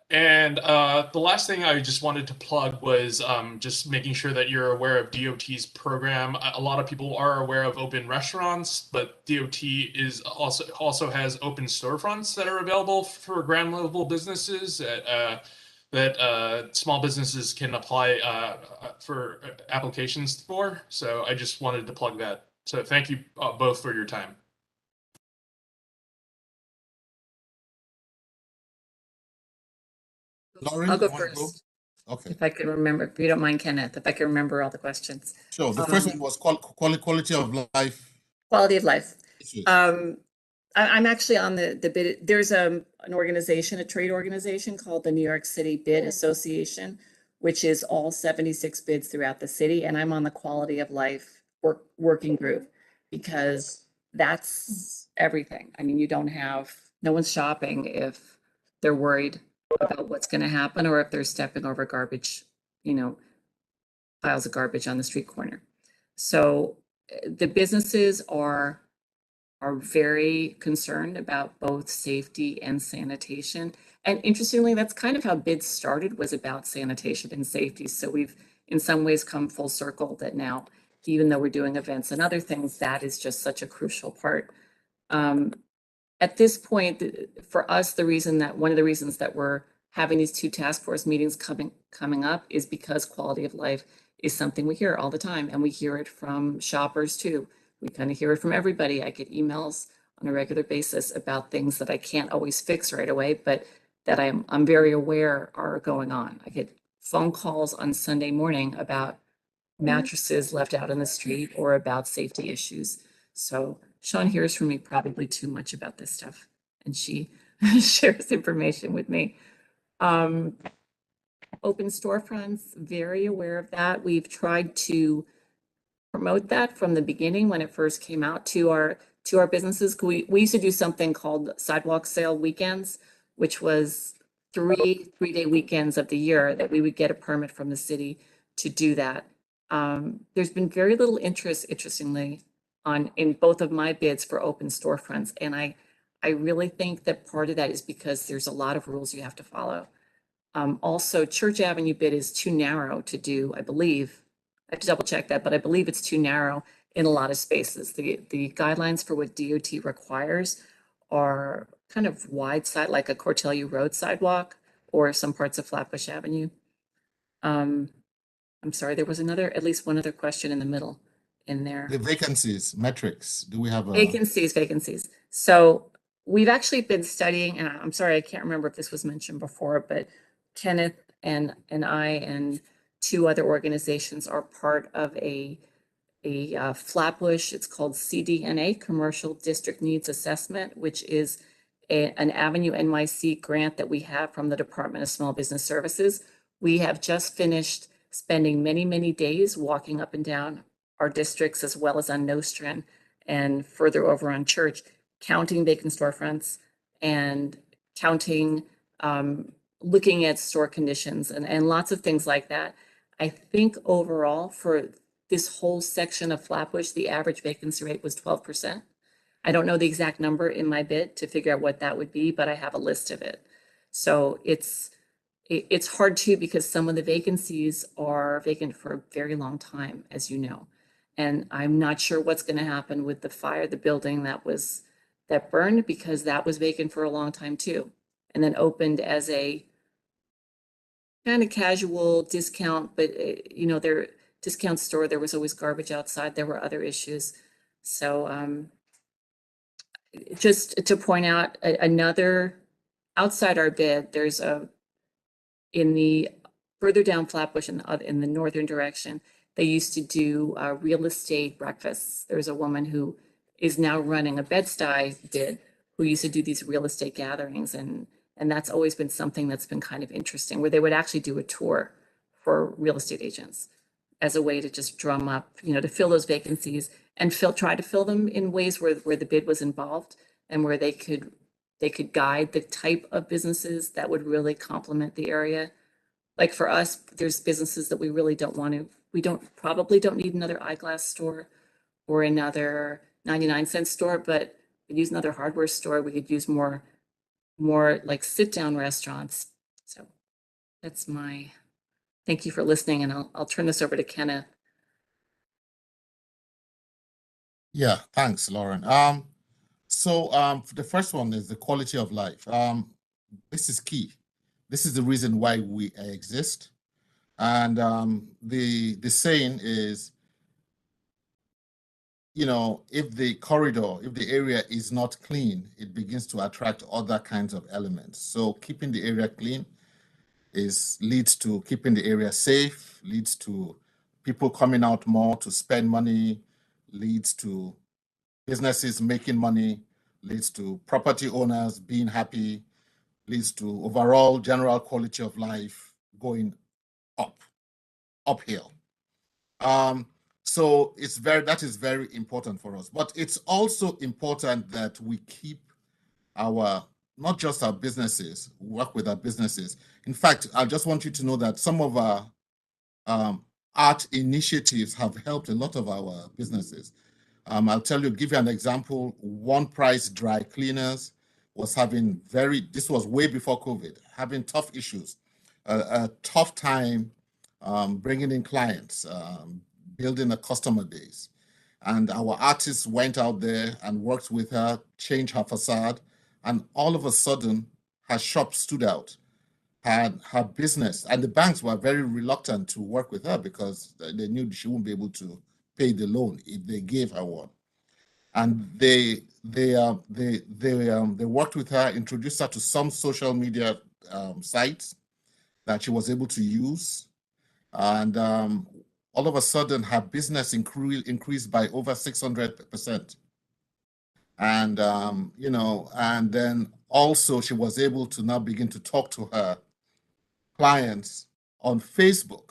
Speaker 9: And the last thing I just wanted to plug was just making sure that you're aware of DOT's program. A lot of people are aware of open restaurants, but DOT is also has open storefronts that are available for ground level businesses that small businesses can apply for applications for. So I just wanted to plug that. So thank you both for your time.
Speaker 2: Lauren,
Speaker 7: I'll go
Speaker 2: you wanna
Speaker 7: first.
Speaker 2: Okay,
Speaker 7: If I can remember, if you don't mind, Kenneth, if I can remember all the questions.
Speaker 2: sure. The first one was quality of life
Speaker 7: Quality of life.
Speaker 2: issues.
Speaker 7: I'm actually on the bid. There's an organization, a trade organization called the New York City Bid Association, which is all 76 bids throughout the city. And I'm on the quality of life working group because that's everything. I mean, no one's shopping if they're worried about what's going to happen or if they're stepping over garbage, piles of garbage on the street corner. So the businesses are very concerned about both safety and sanitation. And interestingly, that's kind of how bids started, was about sanitation and safety. So we've in some ways come full circle that now, even though we're doing events and other things, that is just such a crucial part. At this point, for us, one of the reasons that we're having these two task force meetings coming up is because quality of life is something we hear all the time, and we hear it from shoppers too. We kind of hear it from everybody. I get emails on a regular basis about things that I can't always fix right away, but that I'm very aware are going on. I get phone calls on Sunday morning about mattresses left out in the street or about safety issues. So Sean hears from me probably too much about this stuff, and she shares information with me. Open storefronts, very aware of that. We've tried to promote that from the beginning when it first came out to our businesses. We used to do something called sidewalk sale weekends, which was three-day weekends of the year that we would get a permit from the city to do that. There's been very little interest, interestingly, in both of my bids for open storefronts, and I really think that part of that is because there's a lot of rules you have to follow. Also, Church Avenue bid is too narrow to do, I believe. I have to double check that, but I believe it's too narrow in a lot of spaces. The guidelines for what DOT requires are kind of wide side, like a Cortellia Road sidewalk or some parts of Flatbush Avenue. I'm sorry, there was at least one other question in the middle in there.
Speaker 2: The vacancies, metrics, do we have
Speaker 7: Vacancies. So we've actually been studying, and I'm sorry, I can't remember if this was mentioned before, but Kenneth and I and two other organizations are part of a Flatbush, it's called CDNA, Commercial District Needs Assessment, which is an Avenue NYC grant that we have from the Department of Small Business Services. We have just finished spending many, many days walking up and down our districts as well as on Nostrand and further over on Church, counting vacant storefronts and counting, looking at store conditions and lots of things like that. I think overall for this whole section of Flatbush, the average vacancy rate was 12%. I don't know the exact number in my bid to figure out what that would be, but I have a list of it. So it's hard too, because some of the vacancies are vacant for a very long time, as you know. And I'm not sure what's going to happen with the building that burned, because that was vacant for a long time too. And then opened as a kind of casual discount, but their discount store, there was always garbage outside. There were other issues. So just to point out another outside our bid, there's in the further down Flatbush in the northern direction, they used to do real estate breakfasts. There's a woman who is now running a Bed-Stuy bid, who used to do these real estate gatherings. And that's always been something that's been kind of interesting, where they would actually do a tour for real estate agents as a way to just drum up, to fill those vacancies and try to fill them in ways where the bid was involved and where they could guide the type of businesses that would really complement the area. Like for us, there's businesses that we really probably don't need another eyeglass store or another 99-cent store, but we'd use another hardware store. We could use more like sit-down restaurants. So that's thank you for listening, and I'll turn this over to Kenneth.
Speaker 2: Yeah, thanks, Lauren. So the first one is the quality of life. This is key. This is the reason why we exist. And the saying is, if the area is not clean, it begins to attract other kinds of elements. So keeping the area clean leads to keeping the area safe, leads to people coming out more to spend money, leads to businesses making money, leads to property owners being happy, leads to overall general quality of life going uphill. So that is very important for us. But it's also important that we keep not just our businesses, work with our businesses. In fact, I just want you to know that some of our art initiatives have helped a lot of our businesses. I'll give you an example. One Price Dry Cleaners was this was way before COVID, having tough issues, a tough time bringing in clients, building a customer base. And our artists went out there and worked with her, changed her facade, and all of a sudden, her shop stood out, had her business, and the banks were very reluctant to work with her because they knew she wouldn't be able to pay the loan if they gave her one. And they worked with her, introduced her to some social media sites that she was able to use, and all of a sudden her business increased by over 600%. And and then also she was able to now begin to talk to her clients on Facebook.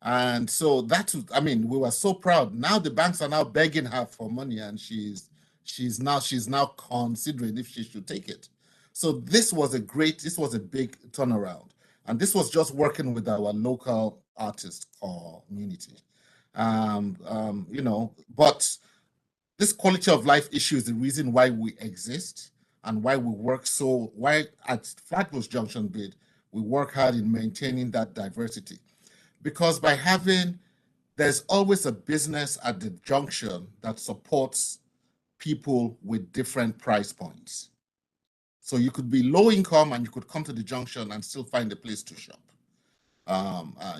Speaker 2: And so we were so proud. Now the banks are now begging her for money, and she's now considering if she should take it. So this was a big turnaround. And this was just working with our local artist community. But this quality of life issue is the reason why we exist and why we work why at Flatbush Junction Bid, we work hard in maintaining that diversity. Because there's always a business at the junction that supports people with different price points. So you could be low income and you could come to the junction and still find a place to shop.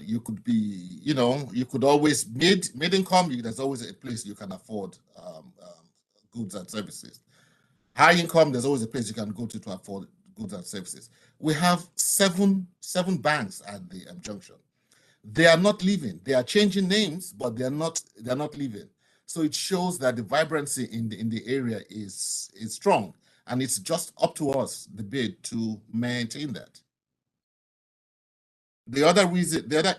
Speaker 2: You could be, you could always mid-income, there's always a place you can afford goods and services. High income, there's always a place you can go to afford goods and services. We have seven banks at the junction. They are not leaving. They are changing names, but they're not leaving. So it shows that the vibrancy in the area is strong, and it's just up to us, the bid, to maintain that. The other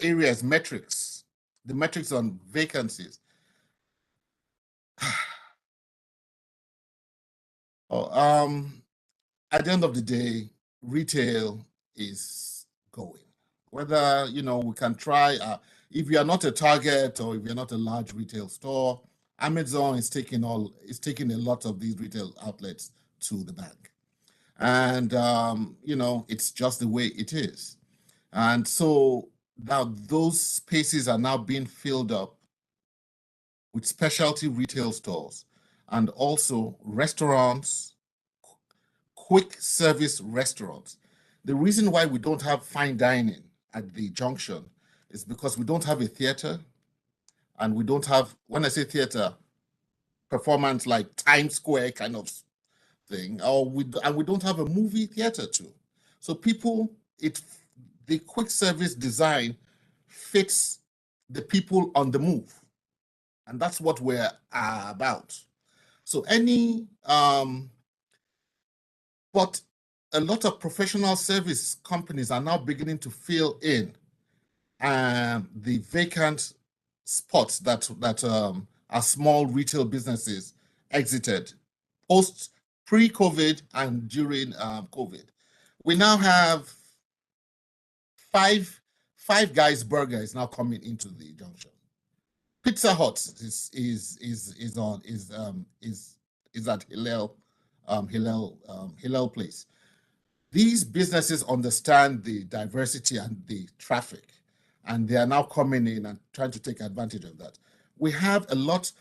Speaker 2: area is metrics. The metrics on vacancies. At the end of the day, retail is going. Whether, we can try, if you're not a Target or if you're not a large retail store, Amazon is taking a lot of these retail outlets to the bank. And, it's just the way it is. And so now those spaces are now being filled up with specialty retail stores and also restaurants, quick service restaurants. The reason why we don't have fine dining at the junction is because we don't have a theater, and we don't have, when I say theater, performance like Times Square kind of thing, and we don't have a movie theater too. So the quick service design fits the people on the move. And that's what we're about. So but a lot of professional service companies are now beginning to fill in the vacant spots that our small retail businesses exited pre-COVID and during COVID. We now have Five Guys Burger is now coming into the Junction. Pizza Hut is at Hillel Place. These businesses understand the diversity and the traffic, and they are now coming in and trying to take advantage of that. We have a lot.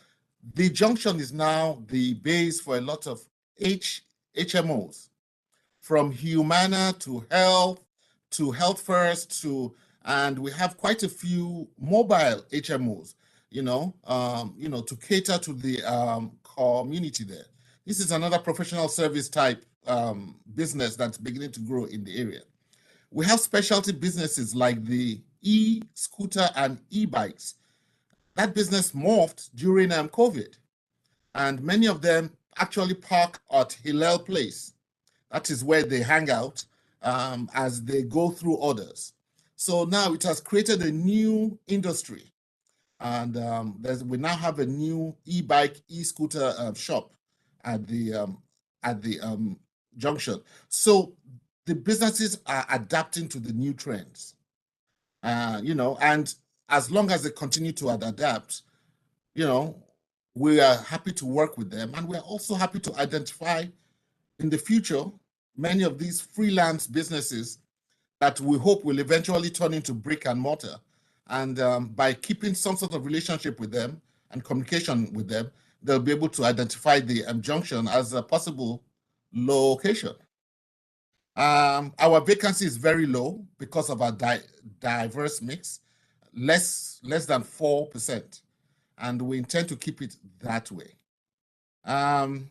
Speaker 2: The Junction is now the base for a lot of HMOs, from Humana to Health First and we have quite a few mobile HMOs, to cater to the community there. This is another professional service type business that's beginning to grow in the area. We have specialty businesses like the e-scooter and e-bikes. That business morphed during COVID, and many of them actually park at Hillel Place. That is where they hang out as they go through orders. So now it has created a new industry, and we now have a new e-bike, e-scooter shop at the Junction. So the businesses are adapting to the new trends, and as long as they continue to adapt, we are happy to work with them, and we're also happy to identify in the future many of these freelance businesses that we hope will eventually turn into brick and mortar. And by keeping some sort of relationship with them and communication with them, they'll be able to identify the Junction as a possible location. Our vacancy is very low because of our diverse mix, less than 4%, and we intend to keep it that way. And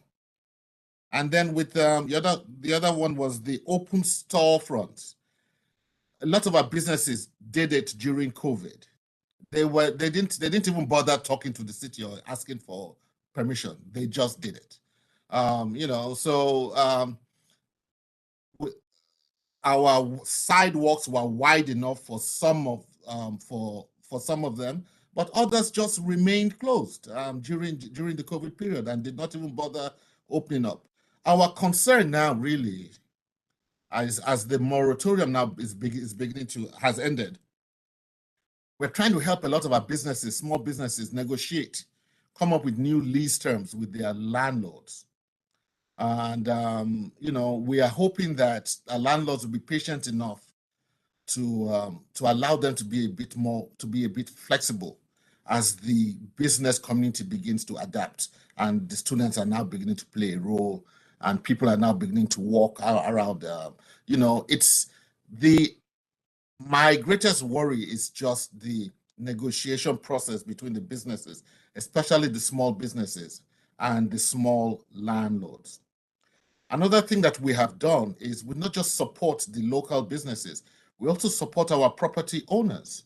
Speaker 2: then with the other one was the open storefronts. A lot of our businesses did it during COVID. They didn't even bother talking to the city or asking for permission. They just did it. Our sidewalks were wide enough for some of them, but others just remained closed during the COVID period and did not even bother opening up. Our concern now really, as the moratorium now has ended, we're trying to help a lot of our businesses, small businesses, negotiate, come up with new lease terms with their landlords. And, we are hoping that our landlords will be patient enough to allow them to be a bit flexible as the business community begins to adapt, and the students are now beginning to play a role, and people are now beginning to walk around. My greatest worry is just the negotiation process between the businesses, especially the small businesses and the small landlords. Another thing that we have done is we not just support the local businesses, we also support our property owners.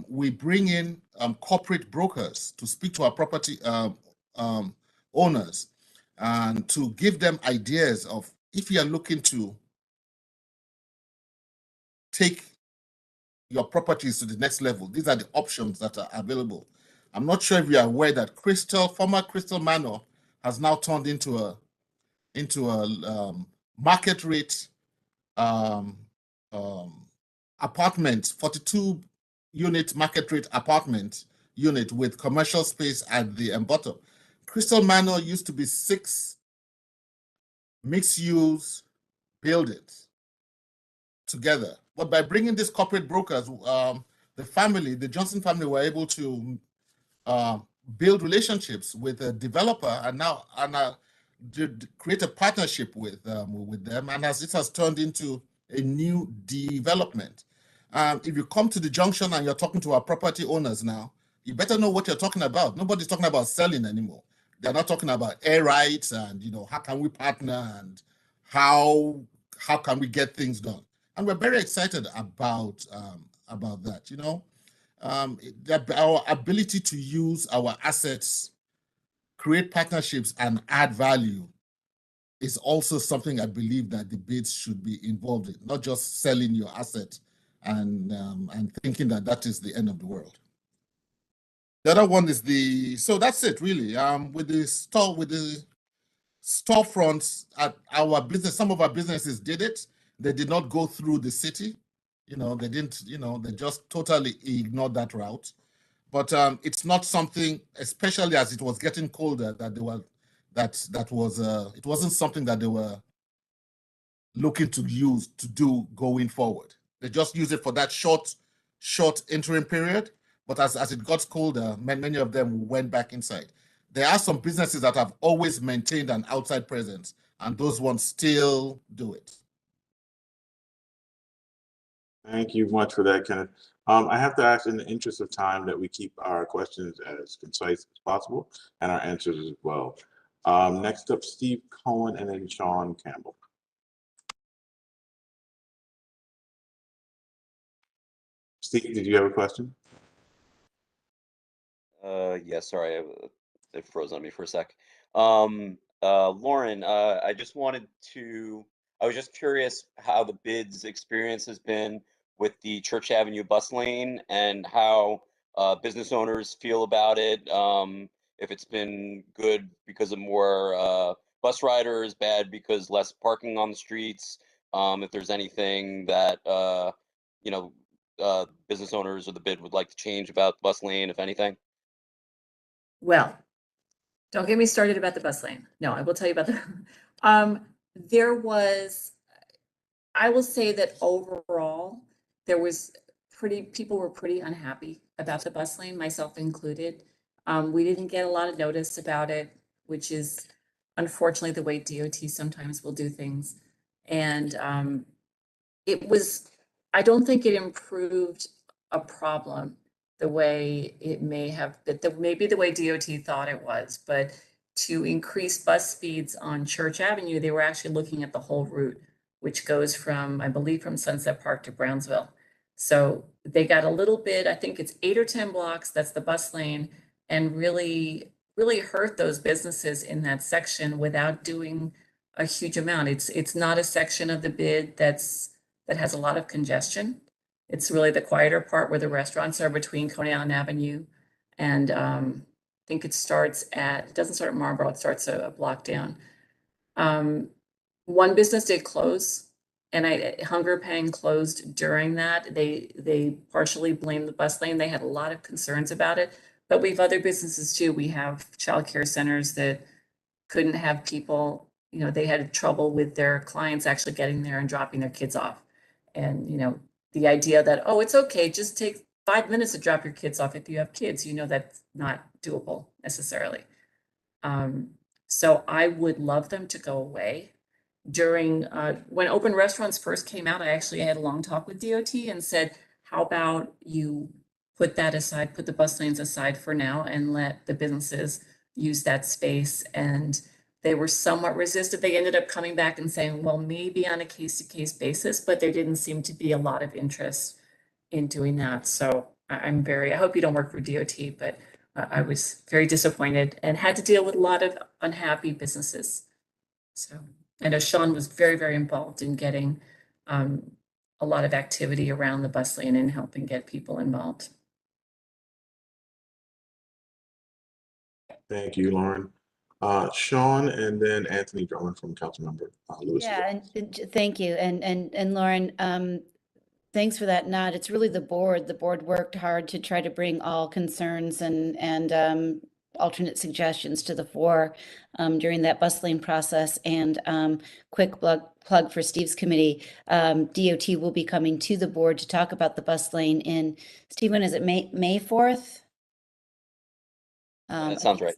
Speaker 2: We bring in corporate brokers to speak to our property owners and to give them ideas of, if you are looking to take your properties to the next level, these are the options that are available. I'm not sure if you are aware that former Crystal Manor has now turned into a market rate apartment, 42-unit market rate apartment unit with commercial space at the bottom. Crystal Manor used to be 6 mixed-use buildings together. But by bringing these corporate brokers, the Johnson family were able to build relationships with a developer and create a partnership with them. And as it has turned into a new development. If you come to the Junction and you're talking to our property owners now, you better know what you're talking about. Nobody's talking about selling anymore. They're not talking about air rights and, how can we partner and how can we get things done. And we're very excited about that, our ability to use our assets, create partnerships, and add value is also something I believe that the bids should be involved in, not just selling your asset and thinking that that is the end of the world. The other one is so that's it really. With the storefronts at our business, some of our businesses did it. They did not go through the city. They didn't, they just totally ignored that route. But it's not something, especially as it was getting colder, that they were, it wasn't something that they were looking to use to do going forward. They just use it for that short interim period. But as it got colder, many of them went back inside. There are some businesses that have always maintained an outside presence, and those ones still do it.
Speaker 4: Thank you much for that, Kenneth. I have to ask, in the interest of time, that we keep our questions as concise as possible and our answers as well. Next up, Steve Cohen, and then Sean Campbell. Steve, did you have a question?
Speaker 6: Yeah, sorry, it froze on me for a sec. Lauren, I was just curious how the bids experience has been with the Church Avenue bus lane and how business owners feel about it. If it's been good because of more bus riders, bad because less parking on the streets. If there's anything that business owners or the bid would like to change about the bus lane, if anything.
Speaker 7: Well, don't get me started about the bus lane. No, I will tell you about the, I will say that overall, people were pretty unhappy about the bus lane, myself included. We didn't get a lot of notice about it, which is unfortunately the way DOT sometimes will do things. And I don't think it improved a problem the way it may have, maybe the way DOT thought it was, but to increase bus speeds on Church Avenue, they were actually looking at the whole route, which goes from, I believe, from Sunset Park to Brownsville. So they got a little bit, I think it's 8 or 10 blocks, that's the bus lane, and really hurt those businesses in that section without doing a huge amount. It's not a section of the bid that has a lot of congestion. It's really the quieter part where the restaurants are between Coney Island Avenue and I think it doesn't start at Marlboro, it starts a block down. One business did close, and Hunger Pang closed during that. They partially blamed the bus lane. They had a lot of concerns about it, but we have other businesses too. We have childcare centers that couldn't have people, they had trouble with their clients actually getting there and dropping their kids off. And, the idea that, oh, it's okay, just take 5 minutes to drop your kids off if you have kids, that's not doable necessarily. So I would love them to go away. During, when open restaurants first came out, I actually had a long talk with DOT and said, how about you put that aside, put the bus lanes aside for now and let the businesses use that space. And they were somewhat resistant. They ended up coming back and saying, well, maybe on a case-to-case basis, but there didn't seem to be a lot of interest in doing that. So I hope you don't work for DOT, but I was very disappointed and had to deal with a lot of unhappy businesses. So I know Sean was very, very involved in getting a lot of activity around the bus lane and helping get people involved.
Speaker 4: Thank you, Lauren. Sean, and then Anthony Drummond from Councilmember Lewis.
Speaker 5: Yeah, and thank you. And Lauren, thanks for that nod. It's really the board. The board worked hard to try to bring all concerns and alternate suggestions to the fore during that bus lane process. And quick plug for Steve's committee. DOT will be coming to the board to talk about the bus lane in, Steve, when is it, May 4th?
Speaker 6: That sounds right.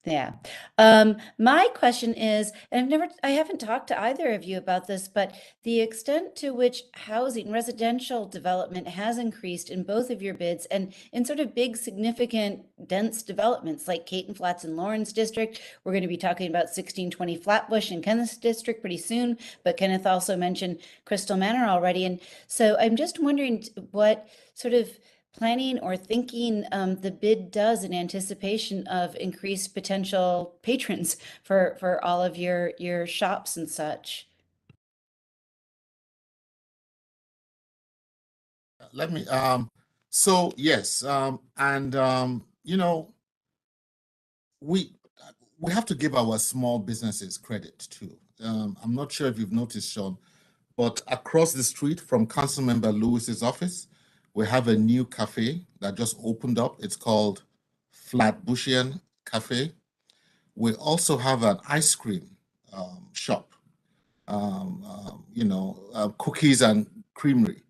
Speaker 5: Yeah. My question is, and I haven't talked to either of you about this, but the extent to which housing, residential development has increased in both of your bids and in sort of big, significant, dense developments like Caton Flats in Lawrence district. We're going to be talking about 1620 Flatbush in Kenneth's district pretty soon, but Kenneth also mentioned Crystal Manor already. And so I'm just wondering what sort of planning or thinking the bid does in anticipation of increased potential patrons for all of your shops and such?
Speaker 2: Let me, so yes, you know, we have to give our small businesses credit too. I'm not sure if you've noticed, Sean, but across the street from Councilmember Lewis's office, we have a new cafe that just opened up. It's called Flatbushian Cafe. We also have an ice cream shop, cookies and creamery.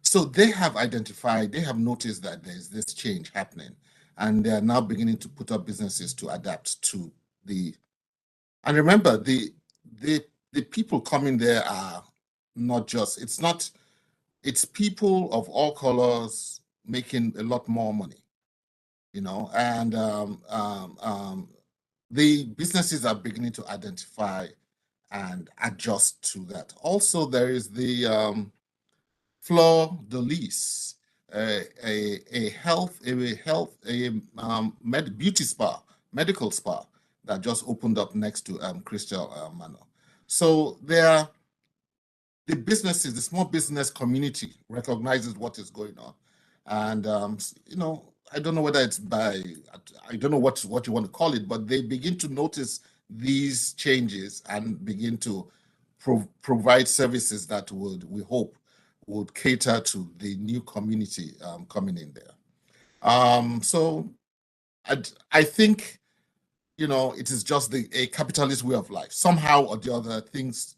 Speaker 2: So they have identified, they have noticed that there's this change happening, and they're now beginning to put up businesses to adapt to the. And remember, the people coming there are not just. It's people of all colors making a lot more money, and the businesses are beginning to identify and adjust to that. Also, there is the Fleur de Lis, beauty spa, medical spa that just opened up next to Crystal Manor. So the businesses, the small business community recognizes what is going on, and I don't know whether it's I don't know what you want to call it, but they begin to notice these changes and begin to provide services that we hope would cater to the new community coming in there. So I think, it is just a capitalist way of life. Somehow or the other, things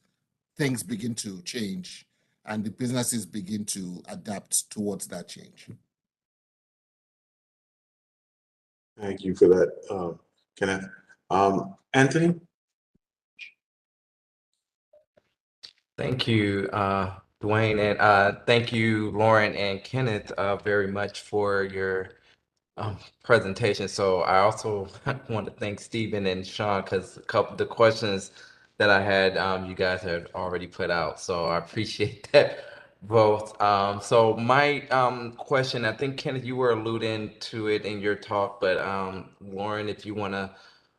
Speaker 2: begin to change and the businesses begin to adapt towards that change.
Speaker 4: Thank you for that, Kenneth. Anthony?
Speaker 10: Thank you, Dwayne, and thank you, Lauren and Kenneth, very much for your presentation. So I also want to thank Stephen and Sean because a couple of the questions that I had, you guys had already put out. So I appreciate that both. So my question, I think Kenneth, you were alluding to it in your talk, but Lauren, if you want to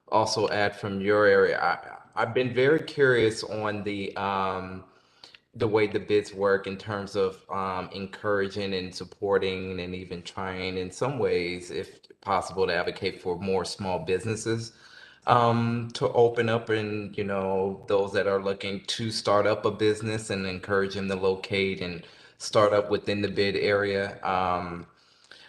Speaker 10: also add from your area, I've been very curious on the way the bids work in terms of encouraging and supporting and even trying in some ways, if possible, to advocate for more small businesses to open up, and those that are looking to start up a business and encourage them to locate and start up within the bid area.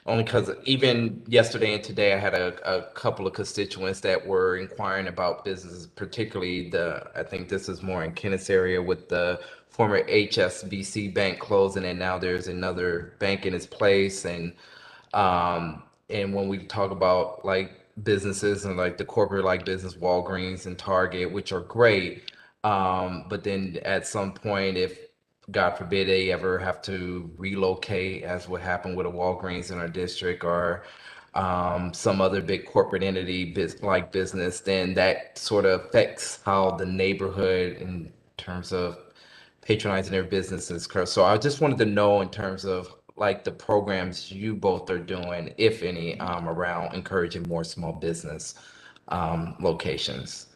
Speaker 10: Only because even yesterday and today, I had a couple of constituents that were inquiring about businesses, particularly I think this is more in Kenneth's area with the former HSBC bank closing, and now there's another bank in its place. And when we talk about like businesses and like the corporate like business, Walgreens and Target, which are great, but then at some point, if God forbid they ever have to relocate, as what happened with a Walgreens in our district, or some other big corporate entity like business, then that sort of affects how the neighborhood in terms of patronizing their businesses. So I just wanted to know in terms of like the programs you both are doing, if any, around encouraging more small business locations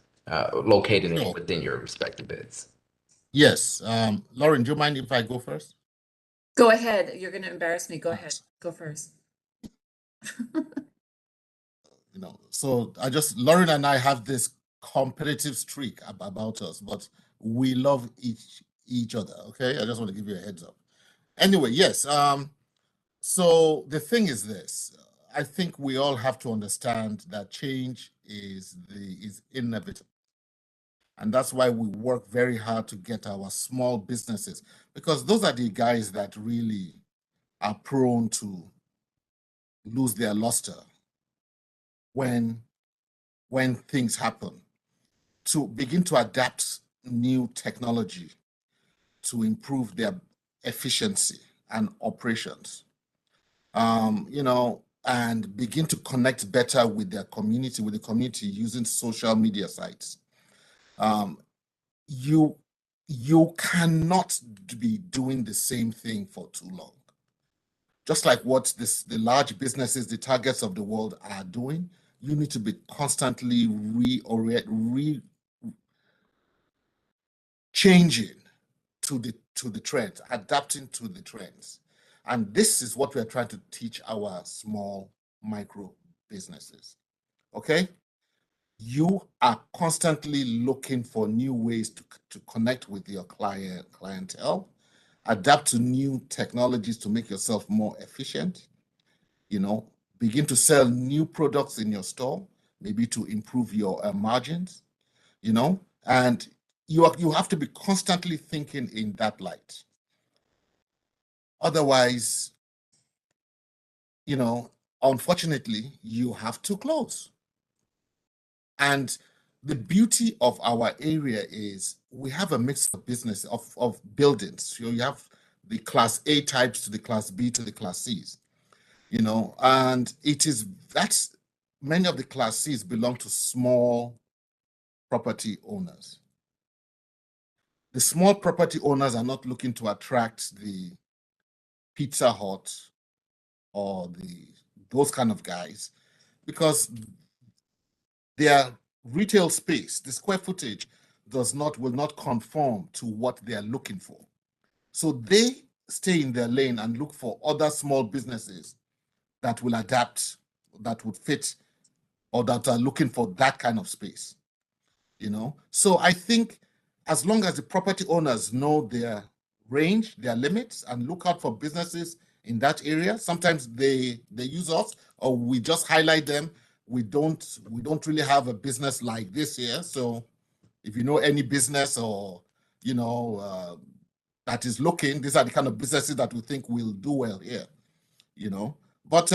Speaker 10: located
Speaker 2: Sure.
Speaker 10: within your respective bids.
Speaker 2: Yes. Lauren, do you mind if I go first?
Speaker 7: Go ahead. You're going to embarrass me. Go ahead. Go first.
Speaker 2: So Lauren and I have this competitive streak about us, but we love each other. Okay, I just want to give you a heads up. Anyway, yes. So the thing is this: I think we all have to understand that change is inevitable, and that's why we work very hard to get our small businesses, because those are the guys that really are prone to lose their luster when things happen, to begin to adapt new technology to improve their efficiency and operations, and begin to connect better with the community using social media sites. You cannot be doing the same thing for too long. just like what the large businesses, the targets of the world are doing, you need to be constantly changing to the trends, adapting to the trends. And this is what we're trying to teach our small micro businesses. Okay? You are constantly looking for new ways to connect with your clientele, adapt to new technologies to make yourself more efficient, begin to sell new products in your store, maybe to improve your margins, and you have to be constantly thinking in that light. Otherwise, unfortunately, you have to close. And the beauty of our area is we have a mix of business, of buildings. You have the Class A types to the Class B to the Class Cs, and that's many of the Class Cs belong to small property owners. The small property owners are not looking to attract the Pizza Hut or those kind of guys, because their retail space, the square footage, will not conform to what they are looking for. So they stay in their lane and look for other small businesses that will adapt, that would fit, or that are looking for that kind of space. So I think as long as the property owners know their range, their limits, and look out for businesses in that area, sometimes they use us, or we just highlight them. We don't really have a business like this here. So if you know any business or that is looking, these are the kind of businesses that we think will do well here. But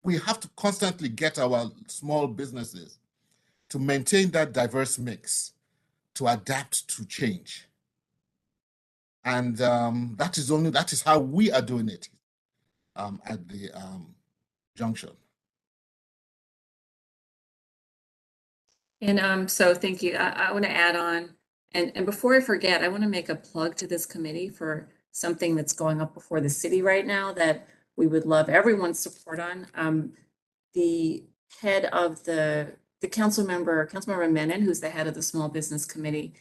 Speaker 2: we have to constantly get our small businesses to maintain that diverse mix, to adapt to change. And that is how we are doing it at the Junction.
Speaker 7: And so thank you. I want to add on, and before I forget, I want to make a plug to this committee for something that's going up before the city right now that we would love everyone's support on. The head of the Councilmember Menon, who's the head of the Small Business Committee,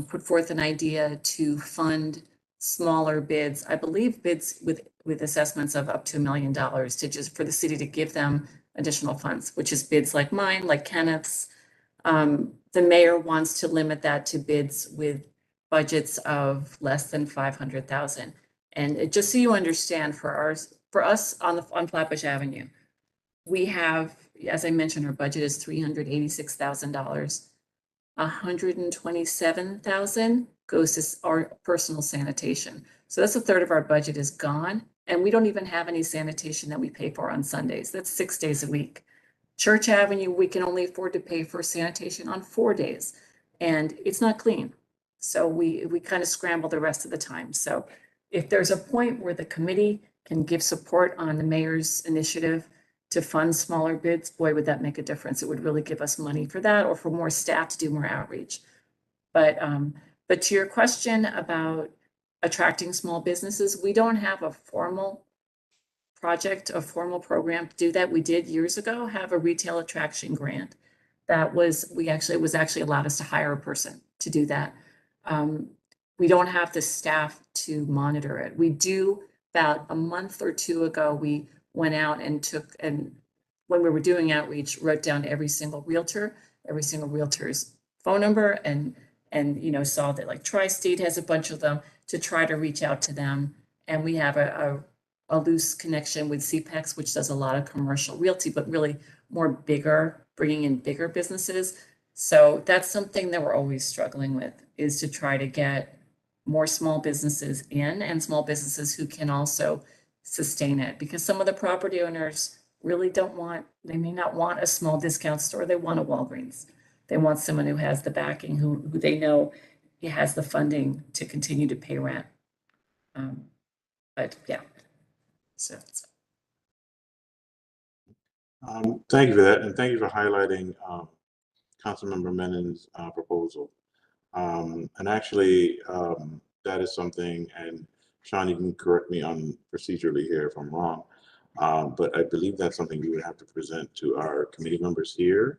Speaker 7: put forth an idea to fund smaller bids. I believe bids with assessments of up to $1 million for the city to give them additional funds, which is bids like mine, like Kenneth's. The mayor wants to limit that to bids with budgets of less than 500,000. And just so you understand, for us on Flatbush Avenue, we have, as I mentioned, our budget is $386,000. $127,000 goes to our personal sanitation. So that's a third of our budget is gone. And we don't even have any sanitation that we pay for on Sundays. That's 6 days a week. Church Avenue, we can only afford to pay for sanitation on 4 days, and it's not clean. So we kind of scramble the rest of the time. So if there's a point where the committee can give support on the mayor's initiative to fund smaller bids, boy, would that make a difference. It would really give us money for that, or for more staff to do more outreach. But to your question about attracting small businesses, we don't have a formal project, a formal program to do that. We did years ago have a retail attraction grant that was actually allowed us to hire a person to do that. We don't have the staff to monitor it. We do. About a month or two ago, we went out and when we were doing outreach, wrote down every single realtor's phone number, and saw that like Tri-State has a bunch of them, to try to reach out to them. And we have a loose connection with CPEX, which does a lot of commercial realty, but really bringing in bigger businesses. So that's something that we're always struggling with, is to try to get more small businesses in, and small businesses who can also sustain it, because some of the property owners really they may not want a small discount store. They want a Walgreens. They want someone who has the backing, who they know has the funding to continue to pay rent. But yeah, so.
Speaker 4: Thank you for that, and thank you for highlighting Councilmember Menon's proposal. And actually, that is something, and Sean, you can correct me on procedurally here if I'm wrong, but I believe that's something we would have to present to our committee members here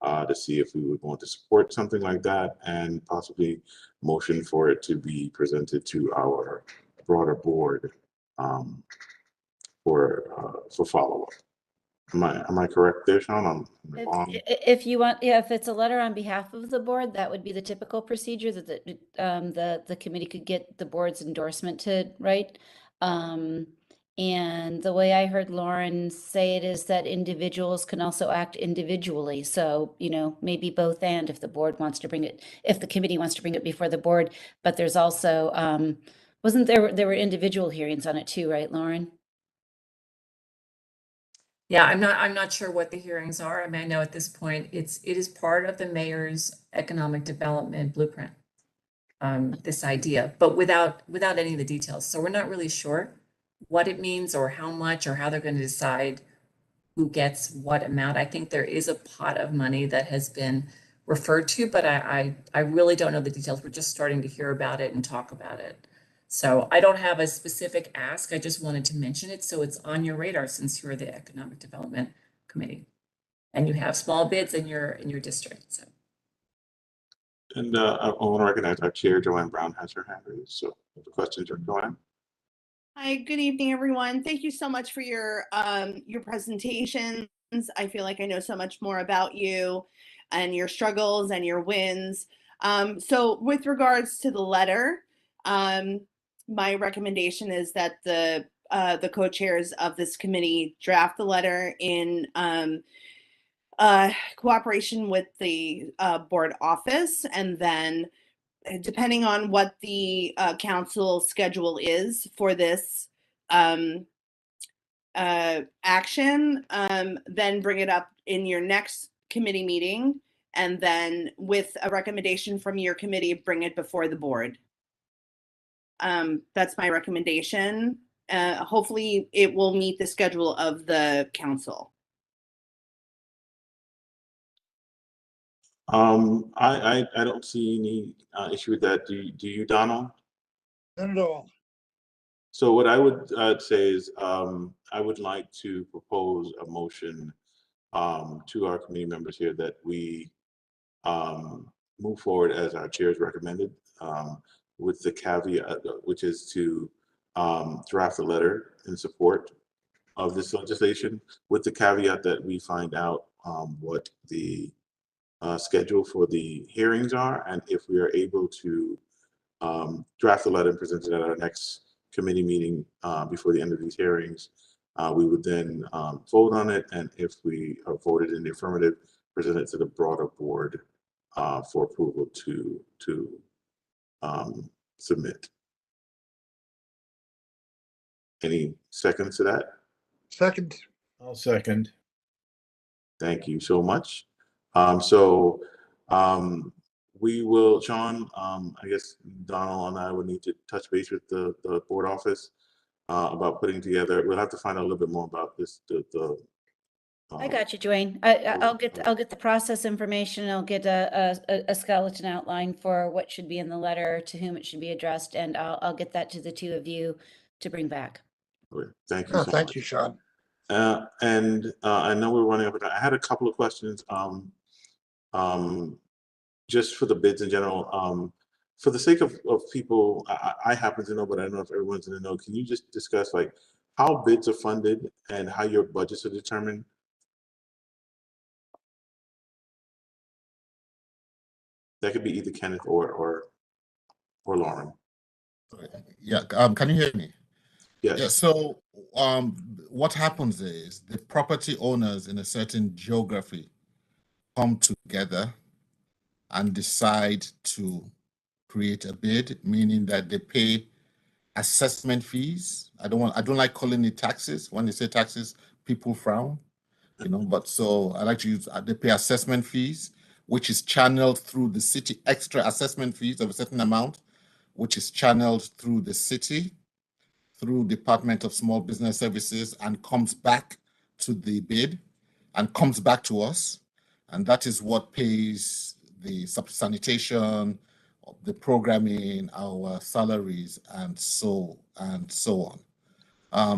Speaker 4: to see if we would want to support something like that and possibly motion for it to be presented to our broader board for follow-up. Am I correct there, Sean? I'm wrong.
Speaker 5: If you want, yeah, if it's a letter on behalf of the board, that would be the typical procedure that the committee could get the board's endorsement to write. And the way I heard Lauren say it is that individuals can also act individually. So, you know, maybe both and if the board wants to bring it, if the committee wants to bring it before the board, but there's also, wasn't there were individual hearings on it too, right, Lauren?
Speaker 7: Yeah, I'm not sure what the hearings are. I mean, I know at this point, it is part of the mayor's economic development blueprint. This idea, but without any of the details. So we're not really sure what it means or how much or how they're going to decide who gets what amount. I think there is a pot of money that has been referred to, but I really don't know the details. We're just starting to hear about it and talk about it. So I don't have a specific ask. I just wanted to mention it so it's on your radar since you're the Economic Development Committee and you have small bids in your district. So.
Speaker 4: And I want to recognize our chair, Joanne Brown, has her hand raised. So the questions are Joanne.
Speaker 11: Hi, good evening, everyone. Thank you so much for your presentations. I feel like I know so much more about you and your struggles and your wins. So with regards to the letter, my recommendation is that the co-chairs of this committee draft the letter in cooperation with the board office, and then depending on what the council schedule is for this action, then bring it up in your next committee meeting, and then with a recommendation from your committee, bring it before the board. That's my recommendation. Hopefully it will meet the schedule of the council.
Speaker 4: I don't see any issue with that. Do you, Donald?
Speaker 1: Not at all.
Speaker 4: So what I would say is I would like to propose a motion to our committee members here that we move forward as our chairs recommended with the caveat, which is to draft a letter in support of this legislation with the caveat that we find out what the schedule for the hearings are, and if we are able to draft a letter and present it at our next committee meeting before the end of these hearings, we would then vote on it, and if we are voted in the affirmative, present it to the broader board for approval to submit. Any seconds to that?
Speaker 1: Second.
Speaker 12: I'll second.
Speaker 4: Thank you so much. We will, Sean, I guess Donald and I would need to touch base with the board office about putting together, we'll have to find out a little bit more about this.
Speaker 5: I got you, Dwayne. I'll get the process information. I'll get a skeleton outline for what should be in the letter, to whom it should be addressed, and I'll get that to the two of you to bring back.
Speaker 4: Okay. Thank you.
Speaker 1: Thank you, Sean.
Speaker 4: I know we're running up. I had a couple of questions. Just for the bids in general. For the sake of people, I happen to know, but I don't know if everyone's in the know. Can you just discuss like how bids are funded and how your budgets are determined? That could be either Kenneth or Lauren.
Speaker 2: Yeah, can you hear me?
Speaker 4: Yes.
Speaker 2: Yeah, so what happens is the property owners in a certain geography come together and decide to create a bid, meaning that they pay assessment fees. I don't like calling it taxes. When they say taxes, people frown, you know, but so I like to use, they pay assessment fees, which is channeled through the city, extra assessment fees of a certain amount, which is channeled through the city, through Department of Small Business Services, and comes back to the bid and comes back to us. And that is what pays the sanitation, the programming, our salaries, and so on.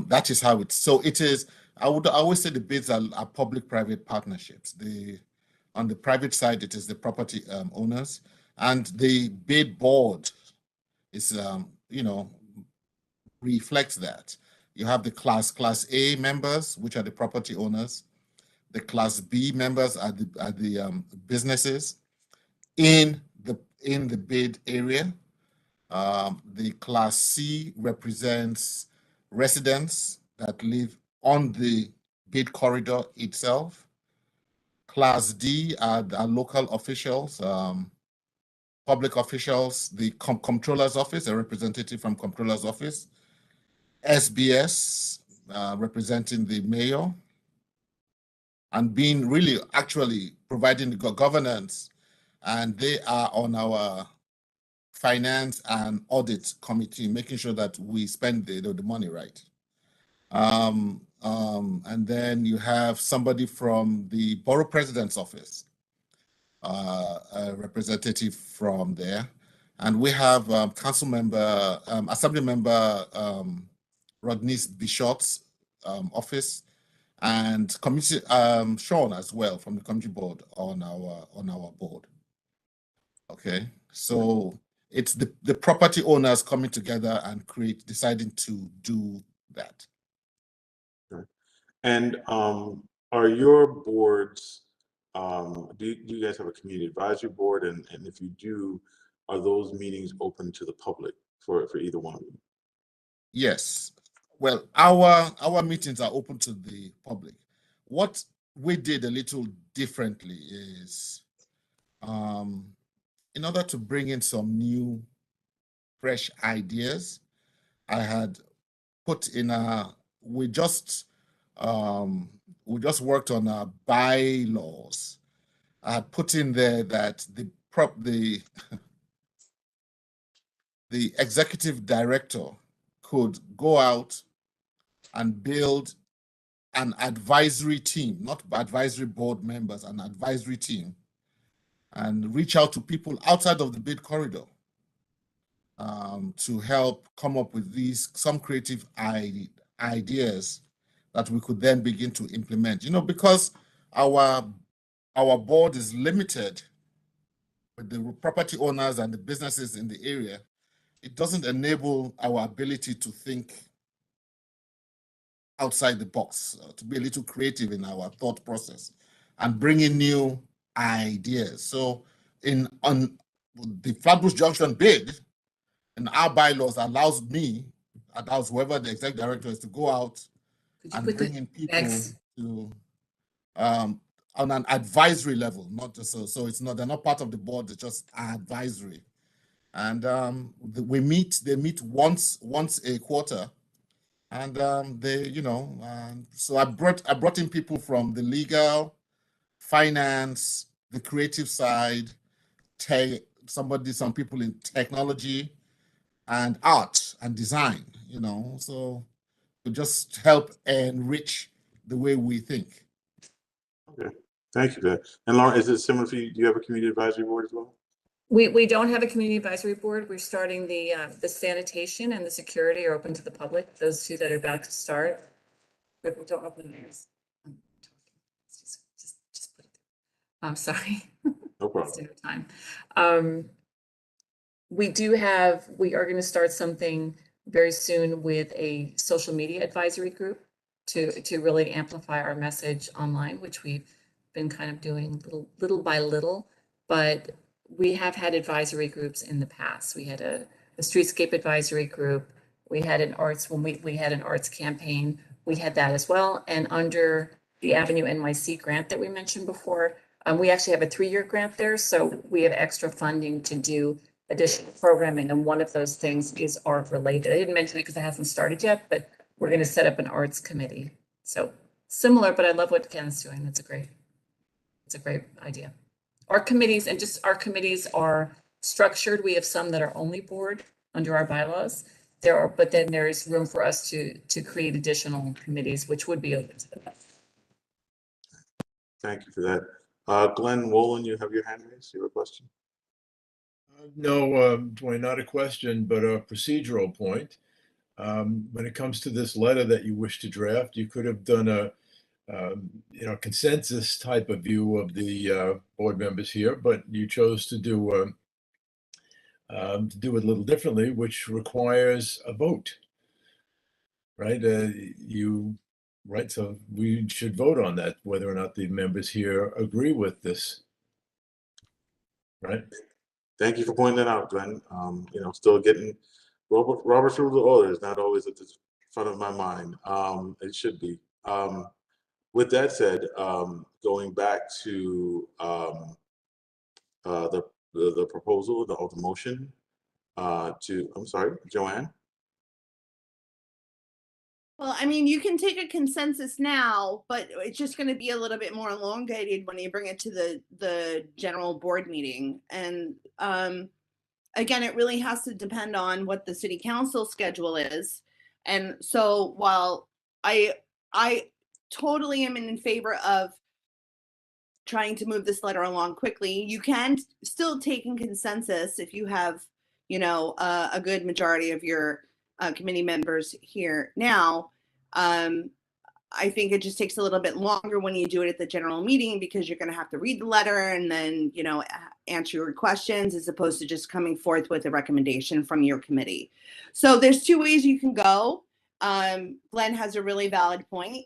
Speaker 2: That is how it's. So it is. I would always say the bids are public-private partnerships. On the private side, it is the property owners, and the bid board is, reflects that. You have the class A members, which are the property owners. The class B members are the businesses in the bid area. The class C represents residents that live on the bid corridor itself. Class D are local officials, public officials, the comptroller's office, a representative from comptroller's office, SBS representing the mayor, and being really actually providing the governance, and they are on our finance and audit committee, making sure that we spend the money right. And then you have somebody from the borough president's office, a representative from there. And we have council member, assembly member Rodney Bishop's office, and committee Sean as well from the committee board on our board. Okay, so it's the property owners coming together and deciding to do that.
Speaker 4: Okay. And are your boards, do you guys have a community advisory board? And if you do, are those meetings open to the public for either one of you?
Speaker 2: Yes. Well, our meetings are open to the public. What we did a little differently is, in order to bring in some new, fresh ideas, I had put in we just worked on our bylaws. I had put in there that the executive director could go out and build an advisory team, not advisory board members, an advisory team, and reach out to people outside of the bid corridor to help come up with some creative ideas that we could then begin to implement. Because our board is limited with the property owners and the businesses in the area, it doesn't enable our ability to think outside the box, to be a little creative in our thought process and bring in new ideas. So on the Flatbush Junction bid, and our bylaws allows whoever the executive director is, to go out and bring in people to on an advisory level, not just so it's not, they're not part of the board, it's just advisory. And they meet once a quarter, and so I brought in people from the legal, finance, the creative side, some people in technology and art and design, so to just help enrich the way we think.
Speaker 4: Okay, thank you for that. And Lauren, is it similar for you? Do you have a community advisory board as well?
Speaker 7: We don't have a community advisory board. We're starting the sanitation and the security are open to the public. Those two that are about to start. But we don't open theirs. Just put it there. I'm sorry.
Speaker 4: No problem.
Speaker 7: Time. We are going to start something very soon with a social media advisory group to really amplify our message online, which we've been kind of doing little by little, but we have had advisory groups in the past. We had a streetscape advisory group. We had an arts, when we had an arts campaign, we had that as well. And under the Avenue NYC grant that we mentioned before, we actually have a 3-year grant there. So we have extra funding to do additional programming. And one of those things is art related. I didn't mention it because it hasn't started yet, but we're going to set up an arts committee. So similar, but I love what Kenneth's doing. It's a great idea. Our committees are structured. We have some that are only board under our bylaws. But then there's room for us to create additional committees, which would be open to them.
Speaker 4: Thank you for that. Glenn Wolin, you have your hand raised. You have a question?
Speaker 12: No, Dwayne, not a question, but a procedural point. When it comes to this letter that you wish to draft, you could have done a consensus type of view of the board members here, but you chose to do it a little differently, which requires a vote, right? Right, so we should vote on that, whether or not the members here agree with this, right?
Speaker 4: Thank you for pointing that out, Glenn. Still getting Robert's Rules of Order is not always at the front of my mind. It should be. With that said, going back to the proposal, the motion I'm sorry, Joanne?
Speaker 11: Well, I mean, you can take a consensus now, but it's just going to be a little bit more elongated when you bring it to the general board meeting. And again, it really has to depend on what the city council schedule is. And so while I totally am in favor of trying to move this letter along quickly, you can still take in consensus if you have, a good majority of your committee members here now. I think it just takes a little bit longer when you do it at the general meeting because you're going to have to read the letter and then, answer your questions as opposed to just coming forth with a recommendation from your committee. So there's two ways you can go. Glenn has a really valid point.